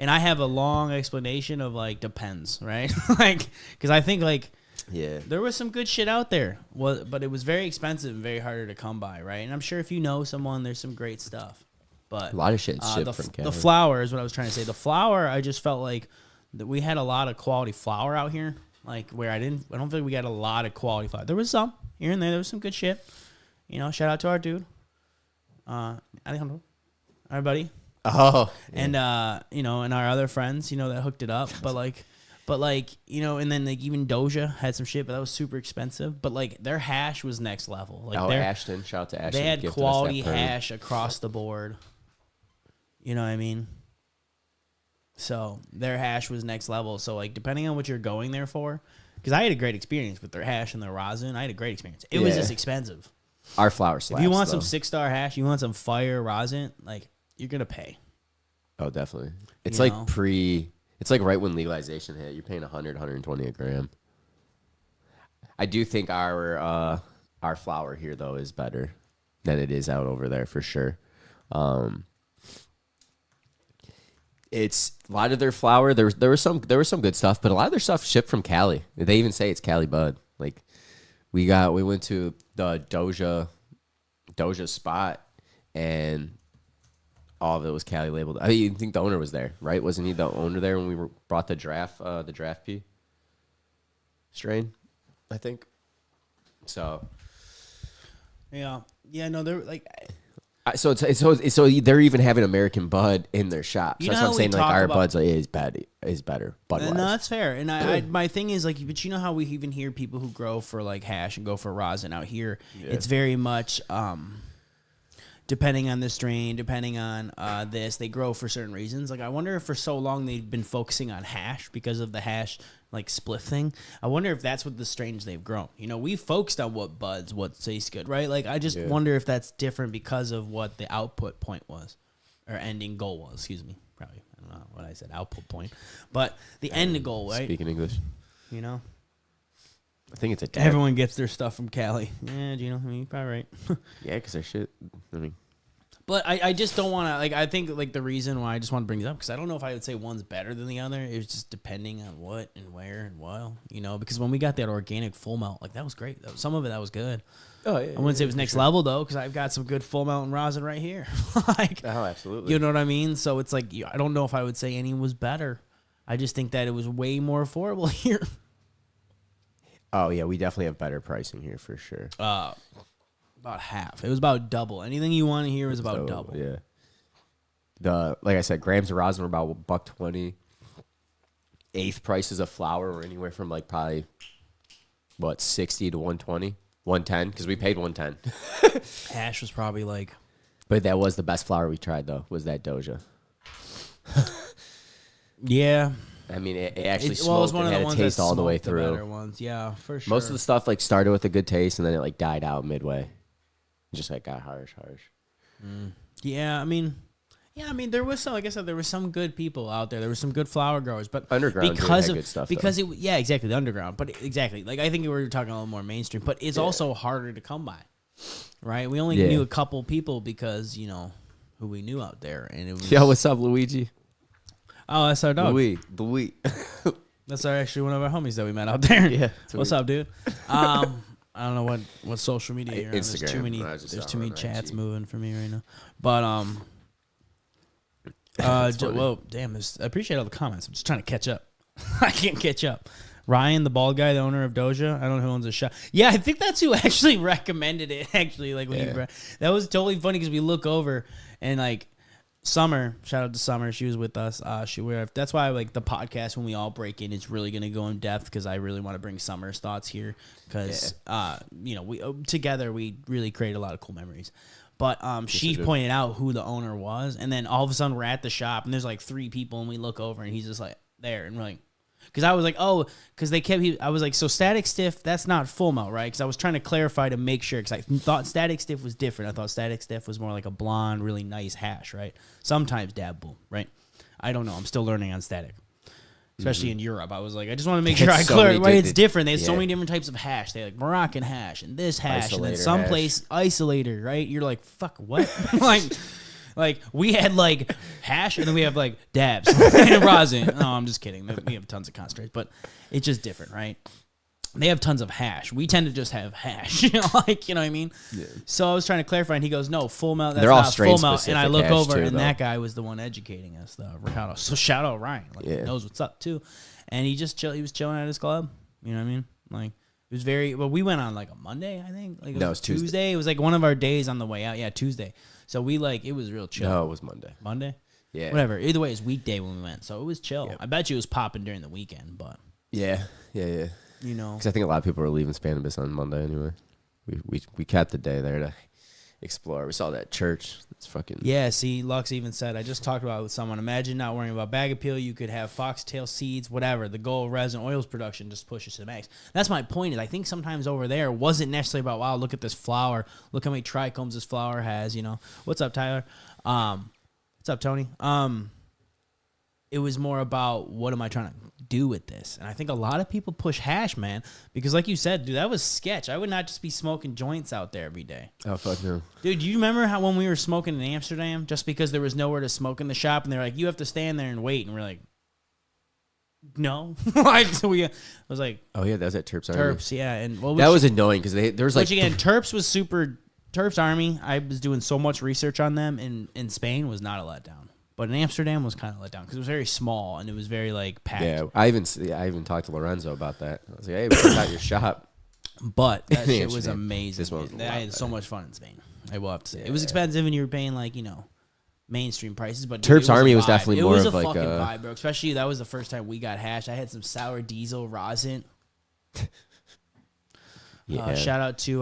And I have a long explanation of like depends, right? Like, because I think like, there was some good shit out there, but it was very expensive and very harder to come by, right? And I'm sure if you know someone, there's some great stuff. But a lot of shit shipped from Canada. The flour is what I was trying to say. The flour, I just felt like that we had a lot of quality flour out here, like where I don't think we got a lot of quality flour. There was some here and there. There was some good shit. Shout out to our dude, Alejandro, our buddy. Oh, and and our other friends, that hooked it up, but and then like even Doja had some shit, but that was super expensive. But like their hash was next level. Like Ashton, shout out to Ashton. They had quality hash across the board. You know what I mean? So their hash was next level. So like depending on what you're going there for, because I had a great experience with their hash and their rosin. I had a great experience. It was just expensive. Our flour slaps. If you want some 6-star hash, you want some fire rosin, like. You're going to pay. Oh, definitely. It's it's like right when legalization hit. You're paying 100, 120 a gram. I do think our our flour here though is better than it is out over there for sure. It's a lot of their flour. There was some good stuff, but a lot of their stuff shipped from Cali. They even say it's Cali bud. Like we went to the Doja spot, and all of it was Cali labeled. I think the owner was there, right? Wasn't he the owner there when we brought the draft P strain? I think so. Yeah. No, they're like. So they're even having American Bud in their shop. So that's what I'm saying. Like our Bud's is better. Budweiser. No, that's fair. And I my thing is like, but you know how we even hear people who grow for like hash and go for rosin out here. Yeah. It's very much depending on the strain, depending on this, they grow for certain reasons. Like I wonder if for so long they've been focusing on hash because of the hash like spliff thing. I wonder if that's what the strains they've grown. You know, we focused on what tastes good, right? Like I just wonder if that's different because of what the output point was, or ending goal was. Excuse me, probably I don't know what I said, output point, but the end goal, right? Speaking English, you know. I think it's a everyone gets their stuff from Cali. Yeah, Gino, I mean, you're probably right. Yeah, because their shit. I mean. But I just don't want to, like, I think, like, the reason why I just want to bring it up, because I don't know if I would say one's better than the other. It's just depending on what and where and what, you know, because when we got that organic full melt, like, that was great. Some of it, that was good. Oh, yeah. I wouldn't say it was next level, though, because I've got some good full melt and rosin right here. Like, oh, absolutely. You know what I mean? So it's like, I don't know if I would say any was better. I just think that it was way more affordable here. Oh, yeah, we definitely have better pricing here for sure. About half. It was about double. Anything you want to hear was about double. Yeah. Like I said, grams of rosin were about $1.20. Eighth prices of flour were anywhere from like probably what 60 to 120, 110 because we paid 110. Hash was probably like. But that was the best flour we tried though. Was that Doja? Yeah. I mean, it actually smoked and had a taste all the way through. The better ones. Yeah, for sure. Most of the stuff like started with a good taste and then it like died out midway. Just like got harsh. Yeah, I mean, there was some. Like I said, there were some good people out there. There were some good flower growers, but underground because of good stuff, yeah, exactly the underground. But exactly, like I think we were talking a little more mainstream, but it's also harder to come by, right? We only knew a couple people because you know who we knew out there, and it was. Yo, what's up, Luigi? Oh, that's our dog. Louis. That's actually one of our homies that we met out there. Yeah. What's up, dude? I don't know what social media you're on. Instagram. There's too many chats moving for me right now. But whoa, damn! I appreciate all the comments. I'm just trying to catch up. I can't catch up. Ryan, the bald guy, the owner of Doja. I don't know who owns the shop. Yeah, I think that's who actually recommended it. Actually, like when that was totally funny because we look over and like. Summer, shout out to Summer. She was with us. That's why like the podcast when we all break in, it's really gonna go in depth because I really want to bring Summer's thoughts here because you know we together we really create a lot of cool memories. But she pointed out who the owner was, and then all of a sudden we're at the shop and there's like 3 people and we look over and he's just like there and we're like. Because I was like, because they kept. I was like, so Static Stiff, that's not full melt, right? Because I was trying to clarify to make sure. Because I thought Static Stiff was different. I thought Static Stiff was more like a blonde, really nice hash, right? Sometimes dab boom, right? I don't know. I'm still learning on Static, especially in Europe. I was like, I just want to make sure I clarify. Right? It's different. They have so many different types of hash. They have like Moroccan hash and this hash, and then someplace isolator, right? You're like, fuck, what? Like, we had, like, hash, and then we have, like, dabs and rosin. No, I'm just kidding. We have tons of concentrates, but it's just different, right? They have tons of hash. We tend to just have hash, you know what I mean? Yeah. So I was trying to clarify, and he goes, no, full melt, that's not full melt. And I look over, and that guy was the one educating us, the Ricardo. So shout out Ryan. Like, he knows what's up, too. And he just he was chilling at his club. You know what I mean? Like, it was we went on, like, a Monday, I think. Like, it was Tuesday. It was, like, one of our days on the way out. Yeah, Tuesday. So it was real chill. No, it was Monday. Monday? Yeah. Whatever. Either way, it was weekday when we went. So it was chill. Yep. I bet you it was popping during the weekend, but. Yeah. You know. Because I think a lot of people were leaving Spanibus on Monday anyway. We kept the day there to explore. We saw that church. It's fucking. Yeah, see, Lux even said, I just talked about it with someone. Imagine not worrying about bag appeal. You could have foxtail seeds, whatever. The goal of resin oils production just pushes to the max. That's my point. Is I think sometimes over there wasn't necessarily about, wow, look at this flower. Look how many trichomes this flower has, you know. What's up, Tyler? What's up, Tony? It was more about what am I trying to do with this? And I think a lot of people push hash, man, because like you said, dude, that was sketch. I would not just be smoking joints out there every day. Oh, fuck no. Dude, you remember how when we were smoking in Amsterdam, just because there was nowhere to smoke in the shop, and they're like, you have to stand there and wait, and we're like, no. Like, so I was like, oh yeah, that was at Terps Army. Terps, yeah. And that was annoying because there was like, which again, Terps Army, I was doing so much research on them in Spain, was not a letdown. But in Amsterdam was kind of let down because it was very small and it was very like packed. Yeah, I even talked to Lorenzo about that. I was like, hey, we check out your shop. But that shit was amazing. This one was I had so much fun in Spain. I will have to say. It was expensive and you were paying like, mainstream prices. But Terps Army was definitely more of like a fucking vibe, bro. Especially that was the first time we got hash. I had some sour diesel rosin. Yeah. Shout out to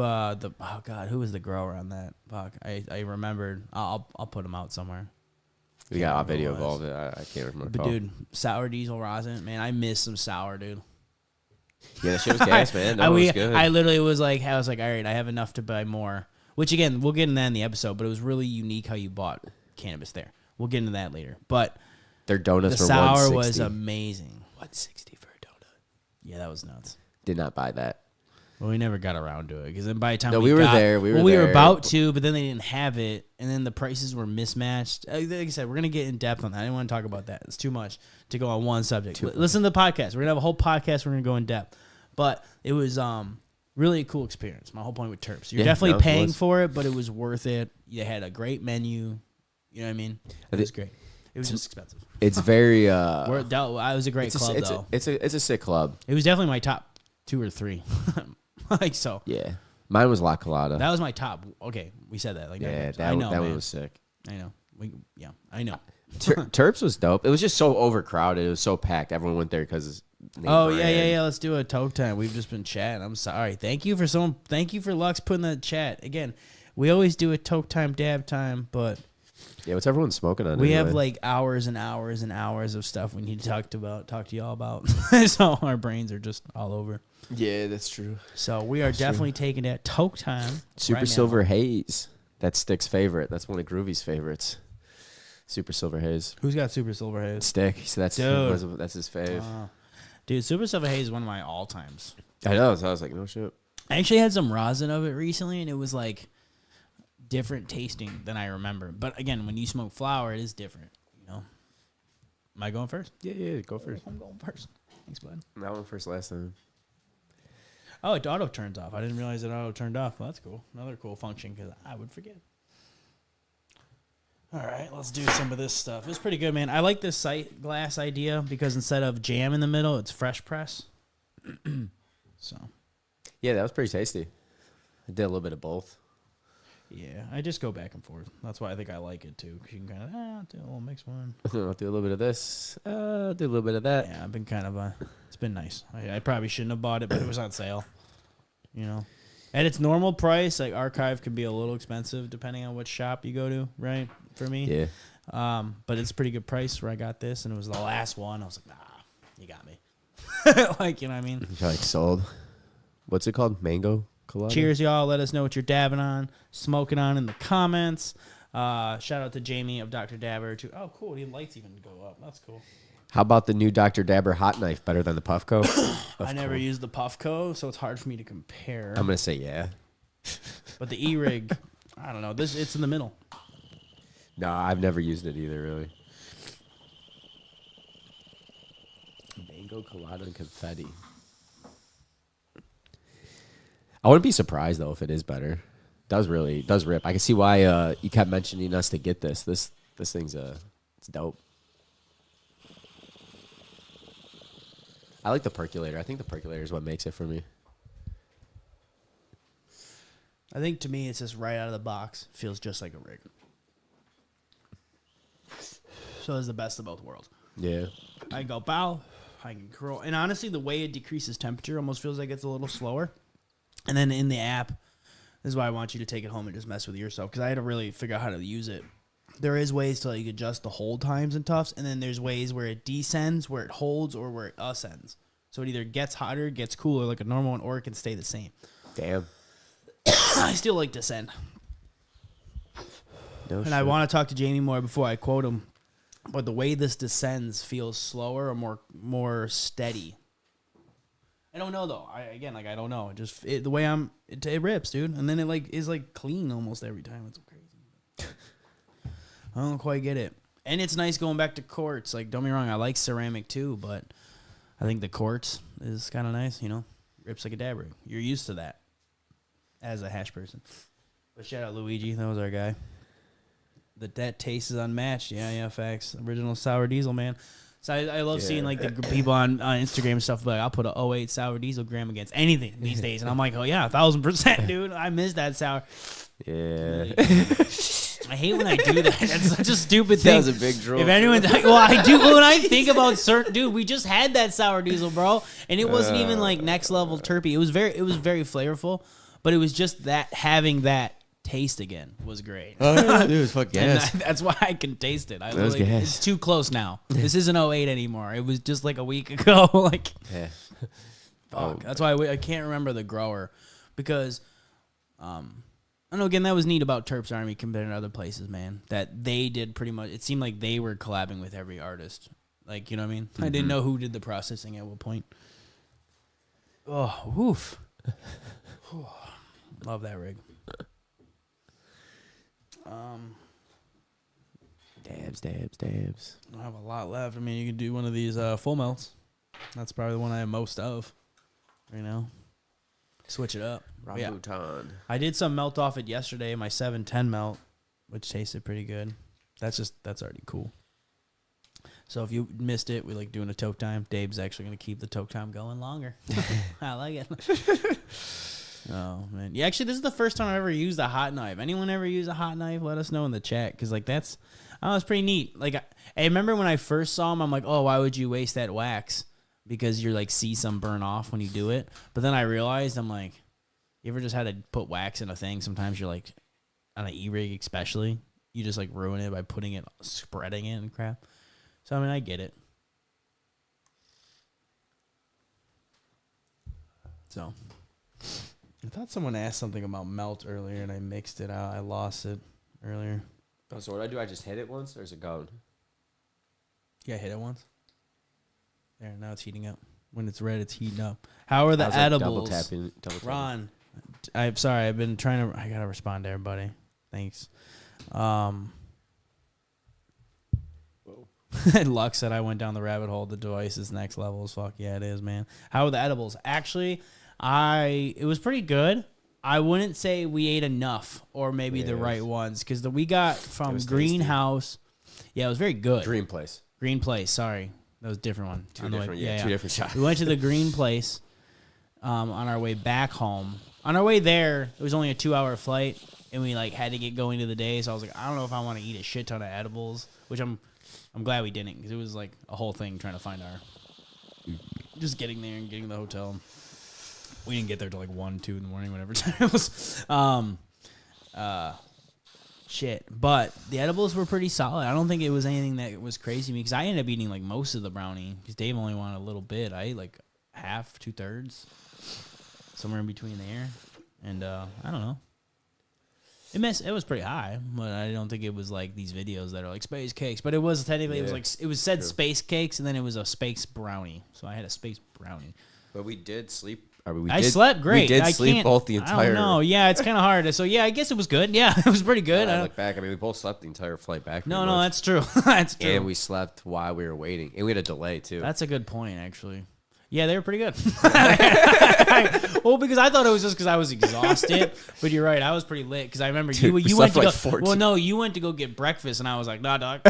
who was the grower on that? Fuck, I remembered. I'll put him out somewhere. We got a video of all of it. I can't remember. But dude, sour diesel rosin, man, I miss some sour, dude. Yeah, that shit was gas, man. That was good. I literally was like, all right, I have enough to buy more. Which again, we'll get into that in the episode. But it was really unique how you bought cannabis there. We'll get into that later. But their donuts the were sour $160. was amazing. $160 for a donut. Yeah, that was nuts. Did not buy that. Well, we never got around to it because then by the time we were there, we were about to, but then they didn't have it, and then the prices were mismatched. Like I said, we're gonna get in depth on that. I didn't want to talk about that. It's too much to go on one subject. Listen to the podcast. We're gonna have a whole podcast. We're gonna go in depth, but it was really a cool experience. My whole point with Terps, you're definitely paying for it, but it was worth it. You had a great menu. You know what I mean? It was great. It was just expensive. It's very. I was a great club though. It's a sick club. It was definitely my top 2 or 3. Like so. Yeah. Mine was La Colada. That was my top. Okay, we said that. Like yeah, I know, that one was sick. I know. I know. Terps was dope. It was just so overcrowded. It was so packed. Everyone went there because. Yeah. Let's do a toke time. We've just been chatting. I'm sorry. Thank you for Lux putting the chat again. We always do a toke time, dab time, but yeah, what's everyone smoking on? We have like hours and hours and hours of stuff we need to talk to y'all about. So our brains are just all over. Yeah, that's true. So we are definitely taking that toke time. Super Silver Haze. That's Stick's favorite. That's one of Groovy's favorites. Super Silver Haze. Who's got Super Silver Haze? Stick. So that's his fave. Dude, Super Silver Haze is one of my all times. I know. So I was like, no shit. I actually had some rosin of it recently, and it was like different tasting than I remember. But again, when you smoke flower, it is different. Am I going first? Yeah, go first. I'm going first. Thanks, bud. I went first last time. Oh, it auto turns off. I didn't realize it auto turned off. Well, that's cool. Another cool function because I would forget. All right, let's do some of this stuff. It's pretty good, man. I like this sight glass idea because instead of jam in the middle, it's fresh press. So. Yeah, that was pretty tasty. I did a little bit of both. Yeah, I just go back and forth. That's why I think I like it too. Cause you can kind of do a little mix one. I'll do a little bit of this. Do a little bit of that. Yeah, I've been kind of it's been nice. I probably shouldn't have bought it, but it was on sale. At its normal price, like Archive can be a little expensive depending on what shop you go to, right? For me, yeah. But it's a pretty good price where I got this, and it was the last one. I was like, nah, you got me. Like, you know what I mean? You're like sold. What's it called? Mango Colada? Cheers, y'all. Let us know what you're dabbing on, smoking on in the comments. Shout out to Jamie of Dr. Dabber. Oh, cool. The lights even go up. That's cool. How about the new Dr. Dabber hot knife? Better than the Puffco? I never used the Puffco, so it's hard for me to compare. I'm going to say yeah. But the E-Rig, I don't know. It's in the middle. No, I've never used it either, really. Mango Colada and confetti. I wouldn't be surprised, though, if it is better. It does rip. I can see why you kept mentioning us to get this. This thing's it's dope. I like the percolator. I think the percolator is what makes it for me. I think to me, it's just right out of the box. Feels just like a rig. So it's the best of both worlds. Yeah. I can go bow. I can curl. And honestly, the way it decreases temperature almost feels like it's a little slower. And then in the app, this is why I want you to take it home and just mess with it yourself, because I had to really figure out how to use it. There is ways to like adjust the hold times and tufts, and then there's ways where it descends, where it holds, or where it ascends. So it either gets hotter, gets cooler like a normal one, or it can stay the same. Damn. I still like descend. No and shit. I want to talk to Jamie more before I quote him. but the way this descends feels slower or more steady. I don't know though. I don't know. The way it rips, dude, and then it is clean almost every time. It's crazy. I don't quite get it. And it's nice going back to quartz. Like, don't be wrong, I like ceramic too, but I think the quartz is kind of nice. Rips like a dab rig. You're used to that as a hash person. But shout out Luigi, that was our guy. That taste is unmatched. Yeah, facts. Original sour diesel, man. So I love seeing the people on Instagram and stuff, but I'll put a 08 sour diesel gram against anything these days. And I'm like, oh yeah, 1,000%, dude. I miss that sour. Yeah. I hate when I do that. That's such a stupid thing. That was a big draw. If anyone's I do when I think about certain dude, we just had that sour diesel, bro, and it wasn't even next level terpy. It was very flavorful, but it was just that having that taste again was great. Oh yeah, dude, it's fuck gas. That's why I can taste it. It's too close now. This isn't 08 anymore. It was just a week ago. Yeah. Fuck. That's why I can't remember the grower because I know, again, that was neat about Terps Army compared to other places, man, that they did pretty much, it seemed like they were collabing with every artist. You know what I mean? Mm-hmm. I didn't know who did the processing at what point. Oh, woof. Love that rig. Dabs. I have a lot left. I mean, you can do one of these full melts. That's probably the one I have most of right now. Switch it up. Rambutan. I did some melt off it yesterday, my 710 melt, which tasted pretty good. That's already cool. So if you missed it, we like doing a toke time. Dave's actually going to keep the toke time going longer. I like it. Oh, man. Yeah, actually, this is the first time I've ever used a hot knife. Anyone ever use a hot knife? Let us know in the chat, because it's pretty neat. I remember when I first saw them, I'm like, oh, why would you waste that wax? Because you're see some burn off when you do it. But then I realized, I'm like, you ever just had to put wax in a thing? Sometimes you're on an E-rig especially, you just ruin it by spreading it and crap. So, I mean, I get it. So, I thought someone asked something about melt earlier and I mixed it out. I lost it earlier. Oh, so what do I do? I just hit it once or is it gone? Yeah, hit it once. There, now it's heating up. When it's red, it's heating up. How are the edibles? Double tapping. Ron, I'm sorry. I've been trying to. I gotta respond to everybody. Thanks. Luck said I went down the rabbit hole. The device is next level as fuck. Yeah, it is, man. How are the edibles? Actually, it was pretty good. I wouldn't say we ate enough or maybe the right ones because we got from Greenhouse. Tasty. Yeah, it was very good. Green Place. Sorry. That was a different one. Two different shots. We went to the Green Place on our way back home. On our way there, it was only a 2-hour flight, and we had to get going to the day. So I was like, I don't know if I want to eat a shit ton of edibles, which I'm glad we didn't because it was a whole thing trying to find just getting there and getting to the hotel. We didn't get there till 1, 2 in the morning, whatever time it was. Shit, but the edibles were pretty solid. I don't think it was anything that was crazy to me because I ended up eating most of the brownie because Dave only wanted a little bit. I ate half, 2/3, somewhere in between there, and I don't know. It was pretty high, but I don't think it was these videos that are space cakes. But it was technically it was said space cakes and then it was a space brownie. So I had a space brownie. But we did sleep. I slept great. We did sleep both the entire. I don't know. Yeah, it's kind of hard. So yeah, I guess it was good. Yeah, it was pretty good. I look back. I mean, we both slept the entire flight back. No, that's true. That's true. And we slept while we were waiting, and we had a delay too. That's a good point, actually. Yeah, they were pretty good. Well, because I thought it was just because I was exhausted, but you're right. I was pretty lit because I remember you went to go. Well, no, you went to go get breakfast, and I was like, nah, dog. I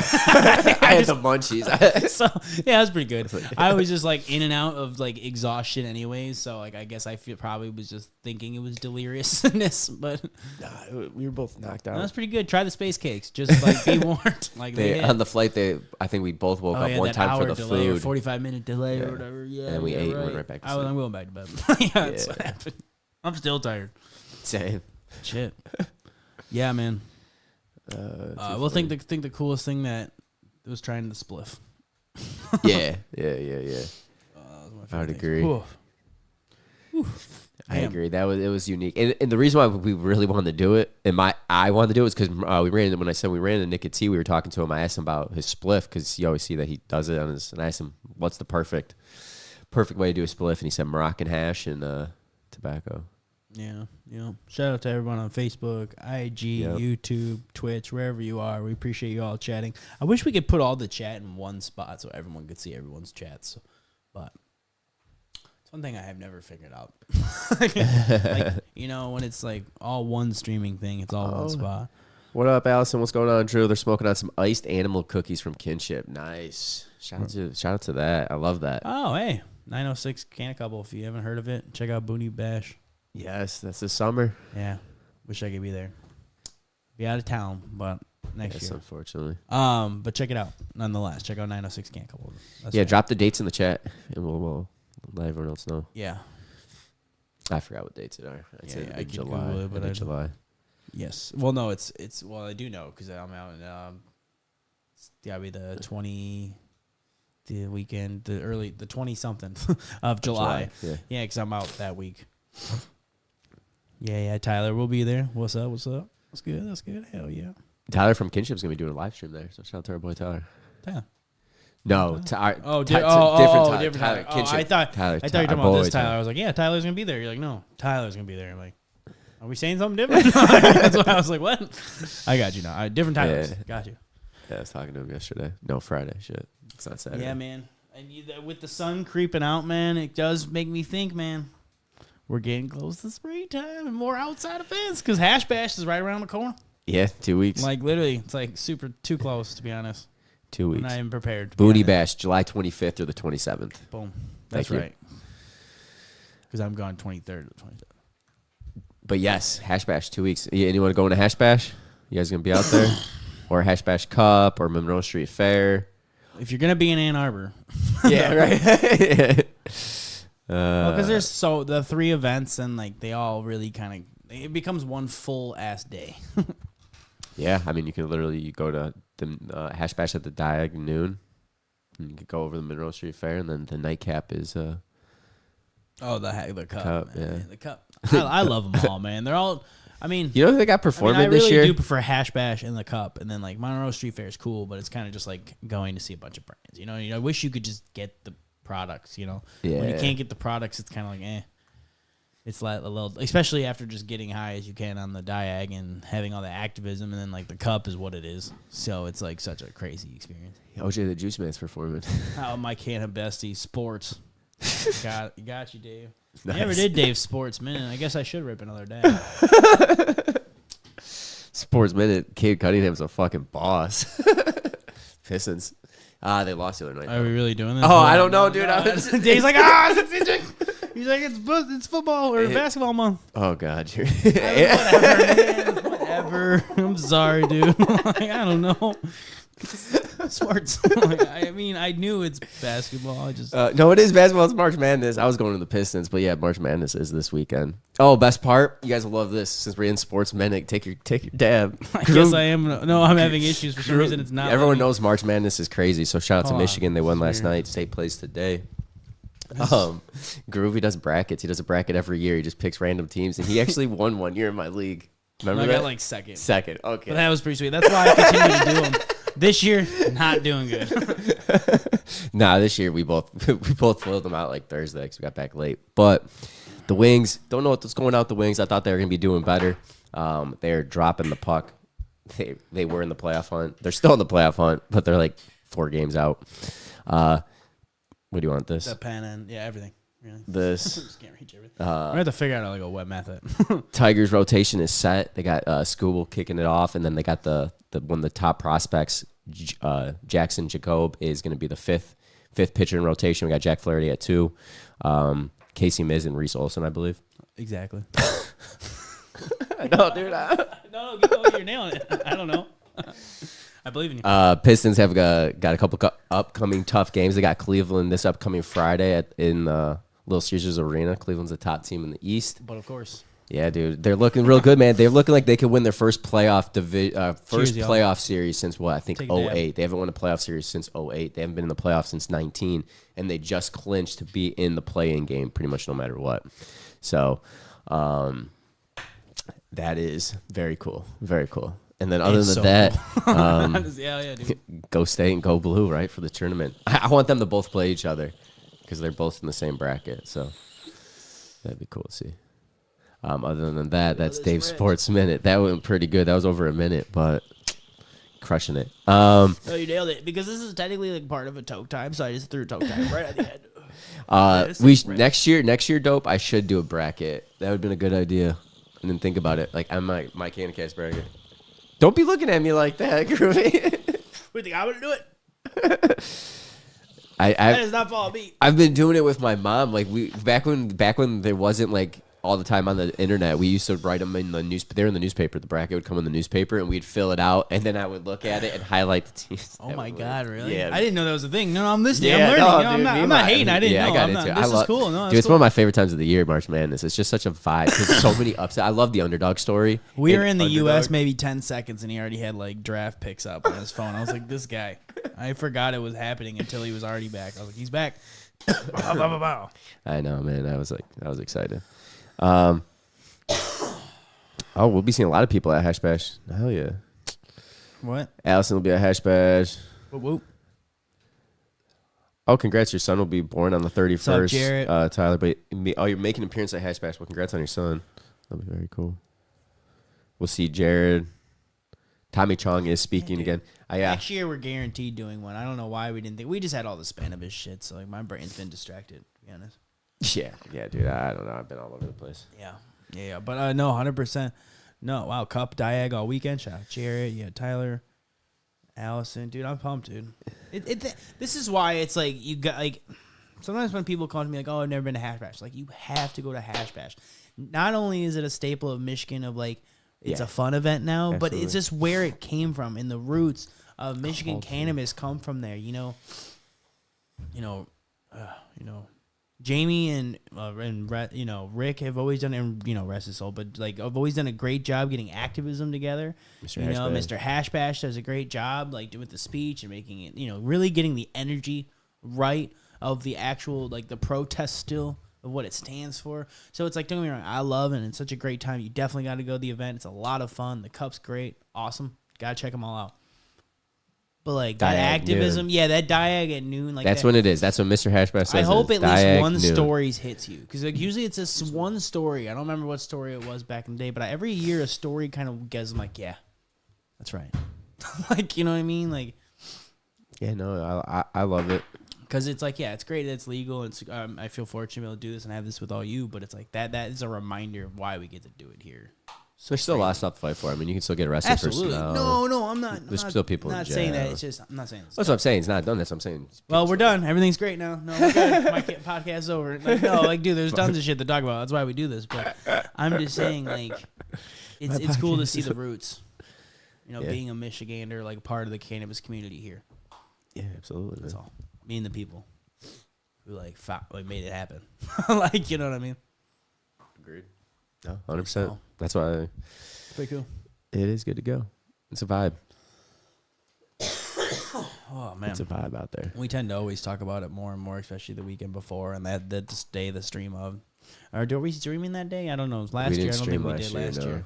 had the munchies. So yeah, it was pretty good. I was just in and out of exhaustion, anyways. So I guess I probably was just thinking it was deliriousness, but we were both knocked out. That was pretty good. Try the space cakes. Just be warned. On the flight, I think we both woke up one time for the delay food. 45-minute delay or whatever. Yeah. And we ate and went right back to sleep. I'm going back to bed. That's what happened. I'm still tired. Same. Shit. Yeah, man. We'll think the coolest thing that was trying the spliff. Yeah. I would agree. Oof. I agree. It was unique, and the reason why we really wanted to do it, and I wanted to do it, was because when I said we ran into Nick at T, we were talking to him. I asked him about his spliff because you always see that he does it on his, and I asked him what's the perfect way to do a spliff, and he said Moroccan hash and tobacco. Yeah. Shout out to everyone on Facebook, IG, YouTube, Twitch, wherever you are. We appreciate you all chatting. I wish we could put all the chat in one spot so everyone could see everyone's chats, but. It's one thing I have never figured out. like, when it's like all one streaming thing, it's all one spot. What up, Allison? What's going on, Drew? They're smoking on some iced animal cookies from Kinship. Nice. Shout out to that. I love that. Oh, hey. 906 Can a Couple. If you haven't heard of it, check out Boonie Bash. Yes, that's this summer. Yeah. Wish I could be there. Be out of town, but next year. Unfortunately. But check it out nonetheless. Check out 906 Can a Couple. Drop the dates in the chat, and we'll let everyone else know. Yeah. I forgot what dates it are. I can July. Google it, but July. Yes. Well, no, it's well, I do know because I'm out in it's gotta be the weekend, the 20 something of July. Yeah, because I'm out that week. Yeah, Tyler will be there. What's up? What's good. Hell yeah. Tyler from Kinship's gonna be doing a live stream there, so shout out to our boy Tyler. No, different Tyler. Tyler. I thought you were talking about this Tyler. I was like, yeah, Tyler's gonna be there. You're like, no, Tyler's gonna be there. I'm like, are we saying something different? That's why I was like, what? I got you now. Different Tylers. Got you. Yeah, I was talking to him yesterday. No, Friday. Shit, it's not Saturday. Yeah, man. And with the sun creeping out, man, it does make me think, man. We're getting close to springtime and more outside events because Hash Bash is right around the corner. Yeah, 2 weeks. Like literally, it's like super too close to be honest. 2 weeks. I'm not even prepared. Booty Bash, July 25th or the 27th. Boom. That's right. Because I'm gone 23rd to the 27th. But yes, Hash Bash, 2 weeks. Anyone going to Hash Bash? You guys going to be out there? Or Hash Bash Cup or Monroe Street Fair? If you're going to be in Ann Arbor. Yeah, right. Because there's the 3 events and like they all really kind of, it becomes one full ass day. Yeah, I mean, you can literally go to the Hash Bash at the Diag noon. And you could go over the Monroe Street Fair, and then the nightcap is the cup, yeah. The cup. I love them all, man. They're all. I mean, they got performing this year. I really do prefer Hash Bash and the cup, and then like Monroe Street Fair is cool, but it's kind of just like going to see a bunch of brands. I wish you could just get the products. Yeah. When you can't get the products, it's kind of like It's like a little, especially after just getting high as you can on the Diag and having all the activism, and then like the cup is what it is. So it's like such a crazy experience. OJ the Juice Man's performing. Oh, my can of bestie sports. got you, Dave. Nice. Never did Dave Sports Minute. I guess I should rip another day. Sports Minute. Cade Cunningham's a fucking boss. Pistons. They lost the other night. Are we really doing this? Oh, I don't know, dude. Dave's like, he's like, it's football or basketball month. Oh God, whatever, man. Whatever. I'm sorry, dude. Like, I don't know. Sports. I mean, I knew it's basketball. I just no, it is basketball. It's March Madness. I was going to the Pistons, but yeah, March Madness is this weekend. Oh, best part, you guys will love this. Since we're in Sports Minute, take your dab. I guess I am. No, I'm having issues for some reason. It's not. Everyone knows March Madness is crazy. So shout out to Michigan. They won last night. State plays today. Groovy does brackets. He does a bracket every year. He just picks random teams, and he actually won one year in my league. Remember that? I got like second. Second, okay. But that was pretty sweet. That's why I continue to do them. This year, not doing good. Nah, this year we both filled them out like Thursday because we got back late. But the Wings, don't know what's going on with the Wings. I thought they were going to be doing better. They're dropping the puck. They were in the playoff hunt. They're still in the playoff hunt, but they're like 4 games out. What do you want this? The pen and, everything. Really. This. Just can't reach everything. We have to figure out like a web method. Tigers rotation is set. They got Skubal kicking it off, and then they got one of the top prospects, Jackson Jacob, is going to be the fifth pitcher in rotation. We got Jack Flaherty at 2, Casey Miz and Reese Olson, I believe. Exactly. No, dude. No, you're nailing it. I don't know. I believe in you. Pistons have got a couple upcoming tough games. They got Cleveland this upcoming Friday in Little Caesars Arena. Cleveland's the top team in the East. But of course. Yeah, dude, they're looking real good, man. They're looking like they could win their first playoff Cheers, y'all. playoff series since what I think Take a dab. 08. They haven't won a playoff series since 08. They haven't been in the playoffs since 19, and they just clinched to be in the play-in game pretty much no matter what. So, that is very cool, very cool. And then other It's than so that, Yeah, dude. go State and go Blue, right, for the tournament. I want them to both play each other because they're both in the same bracket. So that'd be cool to see. Other than that, that's Dave's Sports Minute. That went pretty good. That was over a minute, but crushing it. Oh, you nailed it. Because this is technically like part of a toke time, so I just threw toke time right at the end. Next year, dope. I should do a bracket. That would have been a good idea. And then think about it. Like, I'm my Canicast bracket. Don't be looking at me like that, Groovy. We think I'm gonna do it. That is not follow me. I've been doing it with my mom. Like back when there wasn't like all the time on the internet, we used to write them in the They're in the newspaper. The bracket would come in the newspaper, and we'd fill it out, and then I would look at it and highlight the teams. Oh my God, really? Yeah. I didn't know that was a thing. No, I'm listening. Yeah, I'm learning. no, I'm not hating. I didn't know. I got into it. This is cool. No, dude, it's cool. one of my favorite times of the year, March Madness. It's just such a vibe because so many upsets. I love the underdog story. We were in the U.S. maybe 10 seconds, and he already had like draft picks up on his phone. I was like, this guy. I forgot it was happening until he was already back. I was like, he's back. I know, man. I was excited. We'll be seeing a lot of people at Hash Bash. Hell yeah. What? Allison will be at Hash Bash. Whoop, whoop. Oh, congrats. Your son will be born on the 31st. What's up, Jarrett? Tyler. But you're making an appearance at Hash Bash. Well, congrats on your son. That'll be very cool. We'll see Jared. Tommy Chong is speaking again. Next year, we're guaranteed doing one. I don't know why we didn't think. We just had all the Spanish shit, so like my brain's been distracted, to be honest. Yeah, dude. I don't know. I've been all over the place. Yeah. But no, 100%. No, wow. Cup Diag all weekend. Shout out Jared. Yeah, Tyler, Allison. Dude, I'm pumped, dude. This is why it's like you got like. Sometimes when people come to me like, "Oh, I've never been to Hash Bash," like you have to go to Hash Bash. Not only is it a staple of Michigan of like it's a fun event now, Absolutely. but it's just where it came from, and the roots of Michigan cannabis come from there. Jamie and Rick have always done, and rest his soul, but like I've always done a great job getting activism together. Mr. Hash Bash does a great job, like with the speech and making it, really getting the energy right of the actual like the protest still of what it stands for. So it's like, don't get me wrong, I love it, and it's such a great time. You definitely got to go to the event. It's a lot of fun. The cup's great, awesome. Gotta check them all out. But like that activism, that Diag at noon, like that's when it is. That's when Mr. Hash Bash says. I hope at least Diag one noon. story hits you, because like usually it's this one story. I don't remember what story it was back in the day, but every year a story kind of gets like, yeah, that's right. Like, you know what I mean? Like, yeah, no, I love it. Because it's like, yeah, it's great that it's legal. And it's, I feel fortunate to be able to do this and have this with all you. But it's like that is a reminder of why we get to do it here. So there's still a lot of stuff to fight for. I mean, you can still get arrested. Absolutely. No, I'm not. There's still people in not jail. saying that. It's just, I'm not saying That's what I'm saying. It's not done. That's what I'm saying. Well, we're done. Everything's great now. No, we're good. My podcast is over. Like, no, like, dude, there's tons of shit to talk about. That's why we do this. But I'm just saying, like, it's cool to see the roots. Being a Michigander, like, part of the cannabis community here. Yeah, absolutely. That's all. Me and the people who, like made it happen. Like, you know what I mean? Agreed. No, 100%. That's why. Pretty cool. It is good to go. It's a vibe. Oh, man. It's a vibe out there. We tend to always talk about it more and more, especially the weekend before and that the day the stream of. Or are we streaming that day? I don't know. It was last year. I don't think we did last year.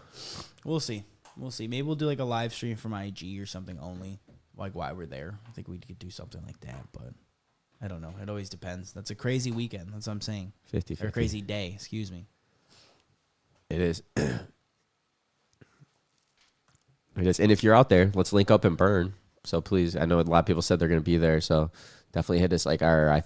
We'll see. Maybe we'll do like a live stream from IG or something only, like while we're there. I think we could do something like that, but I don't know. It always depends. That's a crazy weekend. That's what I'm saying. 50-50. Or a crazy day. Excuse me. It is. It is. And if you're out there, let's link up and burn. So please, I know a lot of people said they're going to be there. So definitely hit us. Like our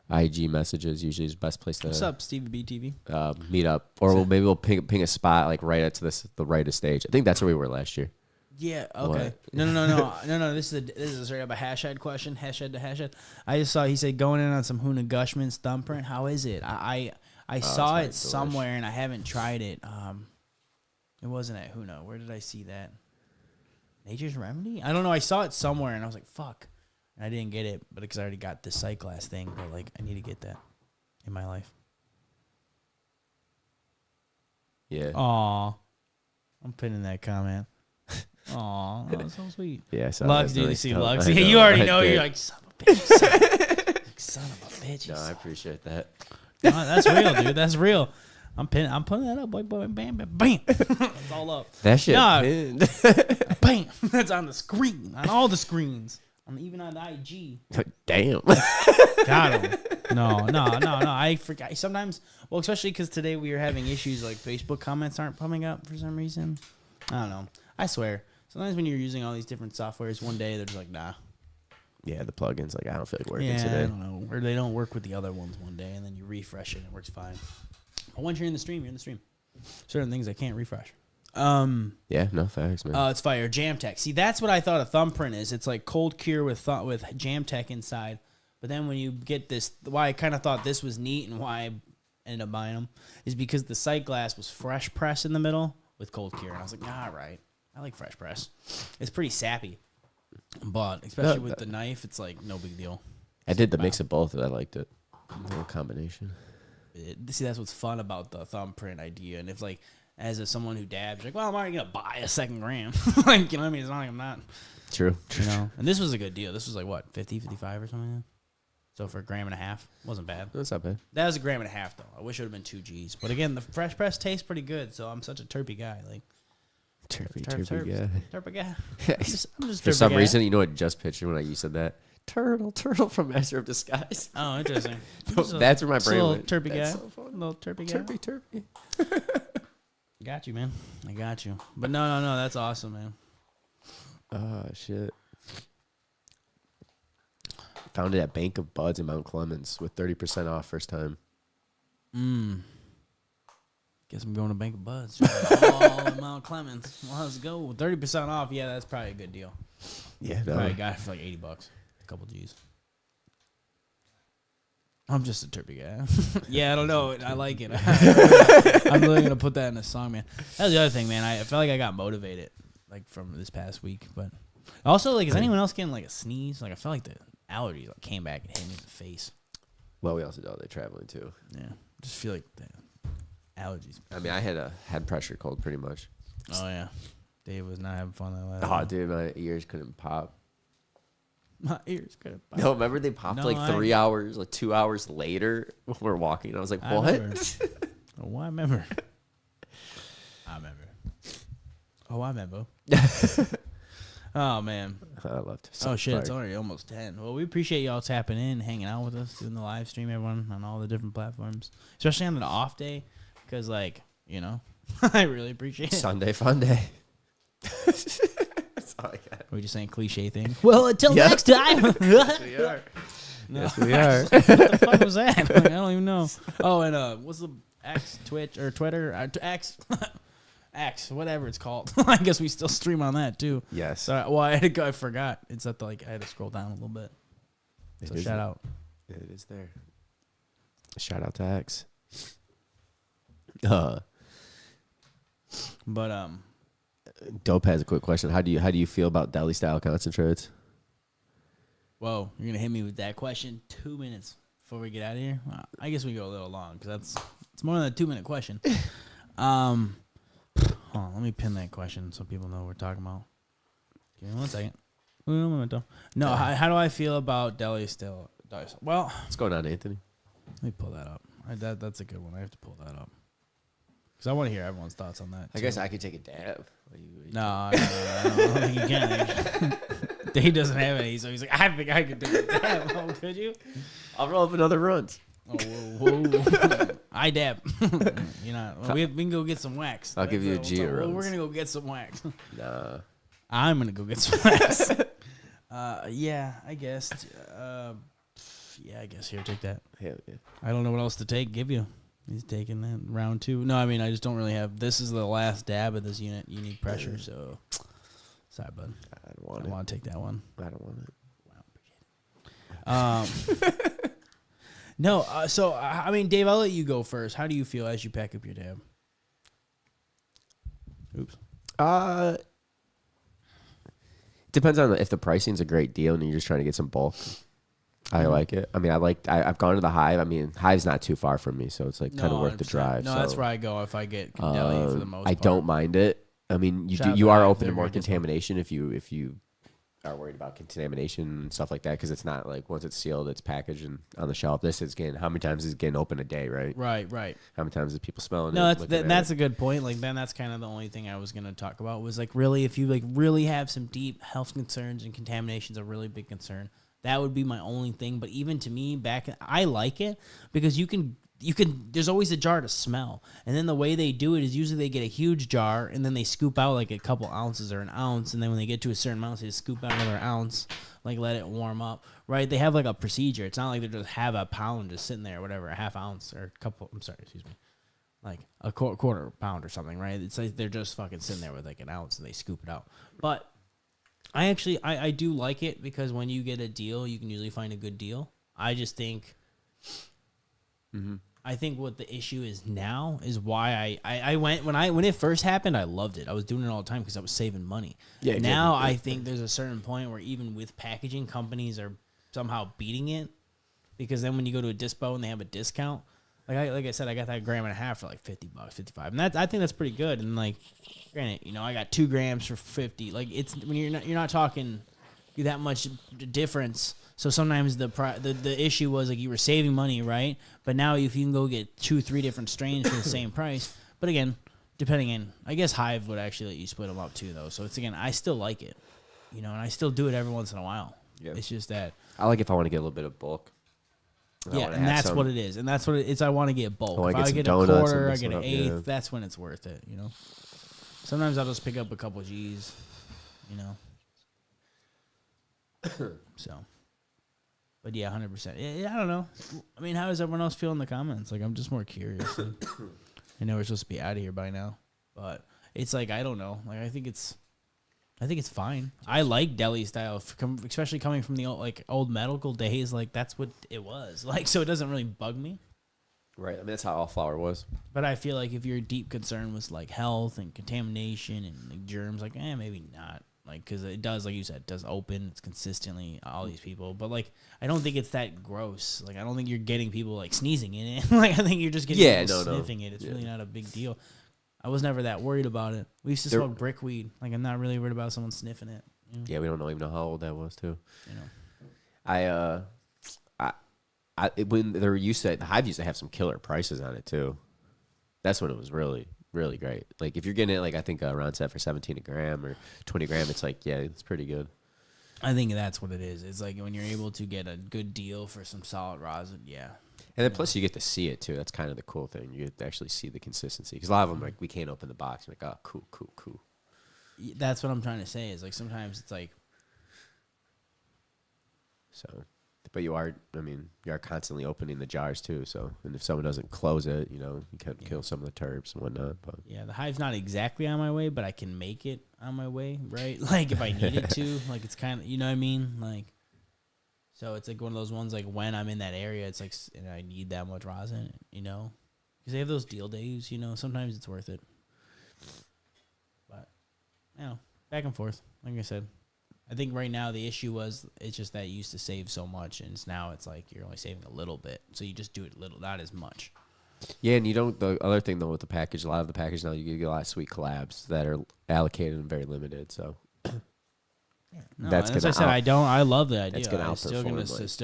IG messages usually is the best place to. What's up, Stevie BTV? Meet up, or we'll ping a spot like right at the right of stage. I think that's where we were last year. Yeah. Okay. What? No. This is straight up a hashtag question. Hashtag to hashtag. I just saw he said going in on some Huna Gushman's thumbprint. How is it? I saw it somewhere and I haven't tried it. It wasn't at Huna. Where did I see that? Nature's Remedy? I don't know. I saw it somewhere and I was like, fuck. And I didn't get it, but because I already got the sight glass thing. But, like, I need to get that in my life. Yeah. Aw. I'm pinning that comment. Aw, that was so sweet. Yeah, so Lux, did you see Lux? I Yeah, know, you already I know. did. You're like, son of a bitch. Son of a bitch. No, I appreciate that. No, that's real, dude. That's real. I'm putting that up, boy, bam, bam, bam. It's all up. That shit Nah. pinned. Bam. That's on the screen, on all the screens, even on the IG. Damn. Got him. No. I forgot. Sometimes, well, especially because today we were having issues like Facebook comments aren't coming up for some reason. I don't know. I swear. Sometimes when you're using all these different softwares, one day they're just like, nah. Yeah, the plugins, like, I don't feel like working Yeah, today. I don't know. Or they don't work with the other ones one day, and then you refresh it and it works fine. But once you're in the stream, you're in the stream. Certain things I can't refresh. Yeah, no facts, man. It's fire. Jam Tech. See, that's what I thought a thumbprint is. It's like cold cure with Jam Tech inside. But then when you get this, why I kind of thought this was neat and why I ended up buying them is because the sight glass was fresh press in the middle with cold cure. And I was like, all right. I like fresh press. It's pretty sappy. But especially with the knife, it's like no big deal. I did the mix of both, and I liked it. A little combination. See, that's what's fun about the thumbprint idea. And if, like, someone who dabs, you're like, well, I'm already going to buy a second gram. Like, you know what I mean? It's not like I'm not. True. You know? And this was a good deal. This was like, what, 50, 55 or something like that? So for a gram and a half, wasn't bad. That's not bad. That was a gram and a half, though. I wish it would have been 2 Gs. But again, the fresh press tastes pretty good, so I'm such a terpy guy. Like, Terpy guy. guy. guy. I'm just For terpy some guy. reason, you know what I just pictured when you said that? Turtle from Master of Disguise. Oh, interesting. That's where my brain little went. Terpy That's guy. so fun. Little terpy guy. Terpy. Got you, man. I got you. But no. That's awesome, man. Oh, shit. Found it at Bank of Buds in Mount Clemens with 30% off first time. Guess I'm going to Bank of Buds. All in Mount Clemens. Well, let's go. 30% off. Yeah, that's probably a good deal. Yeah, no. Probably got it for like $80. A couple G's. I'm just a terpy guy. Yeah, I don't know. I like it. I'm really going to put that in a song, man. That was the other thing, man. I felt like I got motivated like from this past week. But also, like, is anyone else getting like a sneeze? Like, I felt like the allergies like came back and hit me in the face. Well, we also know they're traveling too. Yeah. Just feel like the allergies. I mean, I had a head pressure cold pretty much. Oh, yeah. Dave was not having fun that last Oh, one. dude, my ears couldn't pop. My ears couldn't pop. No, remember they popped like 3 hours, like 2 hours later when we were walking. I was like, what? I remember. Oh, I remember. Oh, man. I love to. Oh, shit. It's already almost 10. Well, we appreciate y'all tapping in, hanging out with us, doing the live stream, everyone, on all the different platforms. Especially on an off day. Because, like, you know, I really appreciate it. Sunday fun day. That's all I got. We're just saying cliche thing. Well, until next time. Yes, we are. No. Yes, we are. What the fuck was that? Like, I don't even know. Oh, and what's the X, Twitch, or Twitter? X, X, whatever it's called. I guess we still stream on that too. Yes. So, well, I had to go. I forgot. It's at the, like, I had to scroll down a little bit. So shout out. It is there. Shout out to X. But Dope has a quick question. How do you feel about deli style concentrates? whoa, you're gonna hit me with that question 2 minutes before we get out of here. Well, I guess we go a little long because it's more than a 2-minute question. Hold on, let me pin that question so people know what we're talking about. Give me 1 second. Un momento. No, how do I feel about deli style? Well, What's going on, Anthony? let me pull that up. That's a good one. I have to pull that up because I want to hear everyone's thoughts on that. I guess I could take a dab. No, I don't think you can. Dave doesn't have any, so he's like, I think I could do it. Oh, could you? I'll roll up another runs. Oh, whoa. I dab. You know, we can go get some wax. I'll give you a G We're runs. gonna go get some wax. Nah. I'm gonna go get some wax. Yeah, I guess. Yeah, I guess. Here, take that. Hell yeah. I don't know what else to give you. He's taking that round 2. No, I mean, I just don't really have. This is the last dab of this unique pressure. So, sorry, bud. I don't want I it. want to take that one. I don't want it. No. So, I mean, Dave, I'll let you go first. How do you feel as you pack up your dab? Oops. Depends on if the pricing's a great deal and you're just trying to get some bulk. I like it. I mean, I've gone to the Hive. I mean, Hive's not too far from me, so it's like kind of worth the drive. No, so. That's where I go if I get deli for the most part. I don't mind it. I mean, you are open to more contamination if you are worried about contamination and stuff like that, because it's not like once it's sealed, it's packaged and on the shelf. This is getting, how many times is it getting open a day, right? Right. How many times is people smelling it? No, that's a good point. Like, then that's kind of the only thing I was going to talk about was like, really, if you like really have some deep health concerns and contamination's a really big concern, that would be my only thing. But even to me, I like it because you can, there's always a jar to smell. And then the way they do it is usually they get a huge jar and then they scoop out like a couple ounces or an ounce. And then when they get to a certain amount, they just scoop out another ounce, like let it warm up, right? They have like a procedure. It's not like they just have a pound just sitting there, or whatever, a half ounce or like a quarter pound or something, right? It's like they're just fucking sitting there with like an ounce and they scoop it out. But I do like it because when you get a deal, you can usually find a good deal. I just think... Mm-hmm. I think what the issue is now is why I went when it first happened. I loved it. I was doing it all the time because I was saving money. Yeah. Now I think there's a certain point where even with packaging, companies are somehow beating it, because then when you go to a dispo and they have a discount, like I said, I got that 1.5 grams for like $50, $55, and I think that's pretty good. And like, granted, I got 2 grams for $50. Like, it's when you're not talking that much difference. So sometimes the issue was like you were saving money, right? But now if you can go get 2-3 different strains for the same price, but again, depending on, I guess Hive would actually let you split them up too, though. So it's, again, I still like it, and I still do it every once in a while. Yep. It's just that I like if I want to get a little bit of bulk. Yeah, and that's what it is, and that's what it's. I want to get bulk. If I get a quarter, I get an eighth. Yeah. That's when it's worth it. Sometimes I'll just pick up a couple G's. So. But yeah, 100%. Yeah, I don't know. I mean, how does everyone else feel in the comments? Like, I'm just more curious. I know we're supposed to be out of here by now, but it's like, I don't know. Like, I think it's fine. I like deli style, especially coming from the old medical days. Like, that's what it was. Like, so it doesn't really bug me. Right. I mean, that's how all flour was. But I feel like if your deep concern was like health and contamination and like germs, like, maybe not. Like, because it does, like you said, it does open. It's consistently all these people. But, like, I don't think it's that gross. Like, I don't think you're getting people, like, sneezing in it. Like, I think you're just getting people sniffing it. It's really not a big deal. I was never that worried about it. We used to smoke brickweed. Like, I'm not really worried about someone sniffing it. Yeah, we don't even know how old that was, too. When they were the Hive used to have some killer prices on it, too. That's when it was really... really great. Like, if you're getting it, like, I think around set for 17 a gram or 20 gram, it's like, yeah, it's pretty good. I think that's what it is. It's like when you're able to get a good deal for some solid rosin, yeah. And then plus you get to see it, too. That's kind of the cool thing. You get to actually see the consistency. Because a lot of them, like, we can't open the box. You're like, oh, cool. That's what I'm trying to say is, like, sometimes it's like... So... But you are constantly opening the jars too. So, and if someone doesn't close it, you can kill some of the terps and whatnot. But yeah, the Hive's not exactly on my way, but I can make it on my way, right? Like if I needed to, like it's kind of, you know what I mean? Like, so it's like one of those ones, like when I'm in that area, it's like, and I need that much rosin, because they have those deal days, sometimes it's worth it. But, back and forth, like I said. I think right now the issue was it's just that you used to save so much, and now it's like you're only saving a little bit, so you just do it little, not as much. Yeah, and you don't. The other thing though with the package, a lot of the package now you get a lot of sweet collabs that are allocated and very limited. So that's as I said, I love the idea. I'm still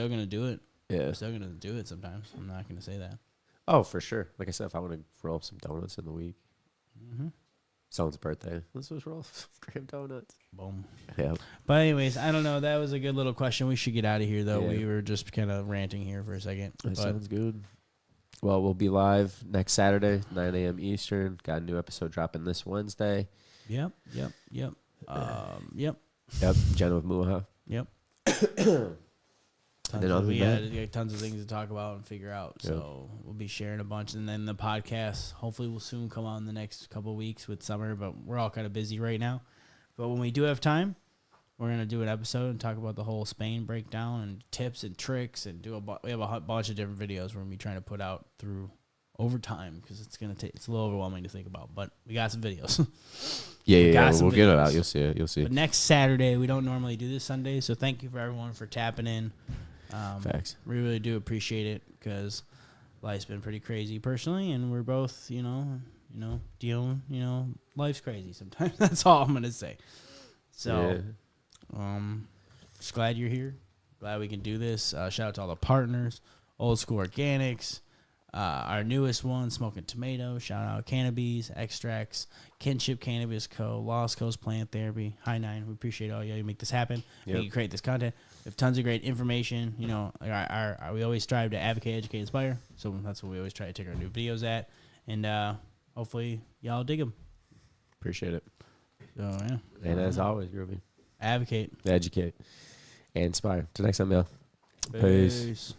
gonna do it. Yeah, I'm still gonna do it sometimes. I'm not gonna say that. Oh, for sure. Like I said, if I want to roll up some donuts in the week. Mm-hmm. Someone's birthday. Let's just roll gram donuts. Boom. Yeah. But anyways, I don't know. That was a good little question. We should get out of here, though. Yeah. We were just kind of ranting here for a second. That sounds good. Well, we'll be live next Saturday, 9 a.m. Eastern. Got a new episode dropping this Wednesday. Yep. Yep. Yep. Jenna with Muha. Yep. We had tons of things to talk about and figure out. Yep. So we'll be sharing a bunch. And then the podcast hopefully will soon come out in the next couple of weeks with summer. But we're all kind of busy right now. But when we do have time, we're going to do an episode and talk about the whole Spain breakdown and tips and tricks. And we have a bunch of different videos we're going to be trying to put out through over time because it's a little overwhelming to think about. But we got some videos. Yeah. We'll get it out. You'll see it. But next Saturday, we don't normally do this Sunday. So thank you for everyone for tapping in. Facts. We really do appreciate it because life's been pretty crazy personally, and we're both, dealing, life's crazy sometimes. That's all I'm going to say. So, just glad you're here. Glad we can do this. Shout out to all the partners, Old School Organics, our newest one, Smoking Tomato. Shout out Cannabis, Extracts, Kinship Cannabis Co., Lost Coast Plant Therapy, High Nine. We appreciate all you make this happen. Yep. We create this content. We have tons of great information. We always strive to advocate, educate, inspire. So that's what we always try to take our new videos at. And hopefully y'all dig them. Appreciate it. So, yeah. And as always, Ruby. Advocate. Educate. And inspire. Till next time, y'all. Peace.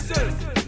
Listen.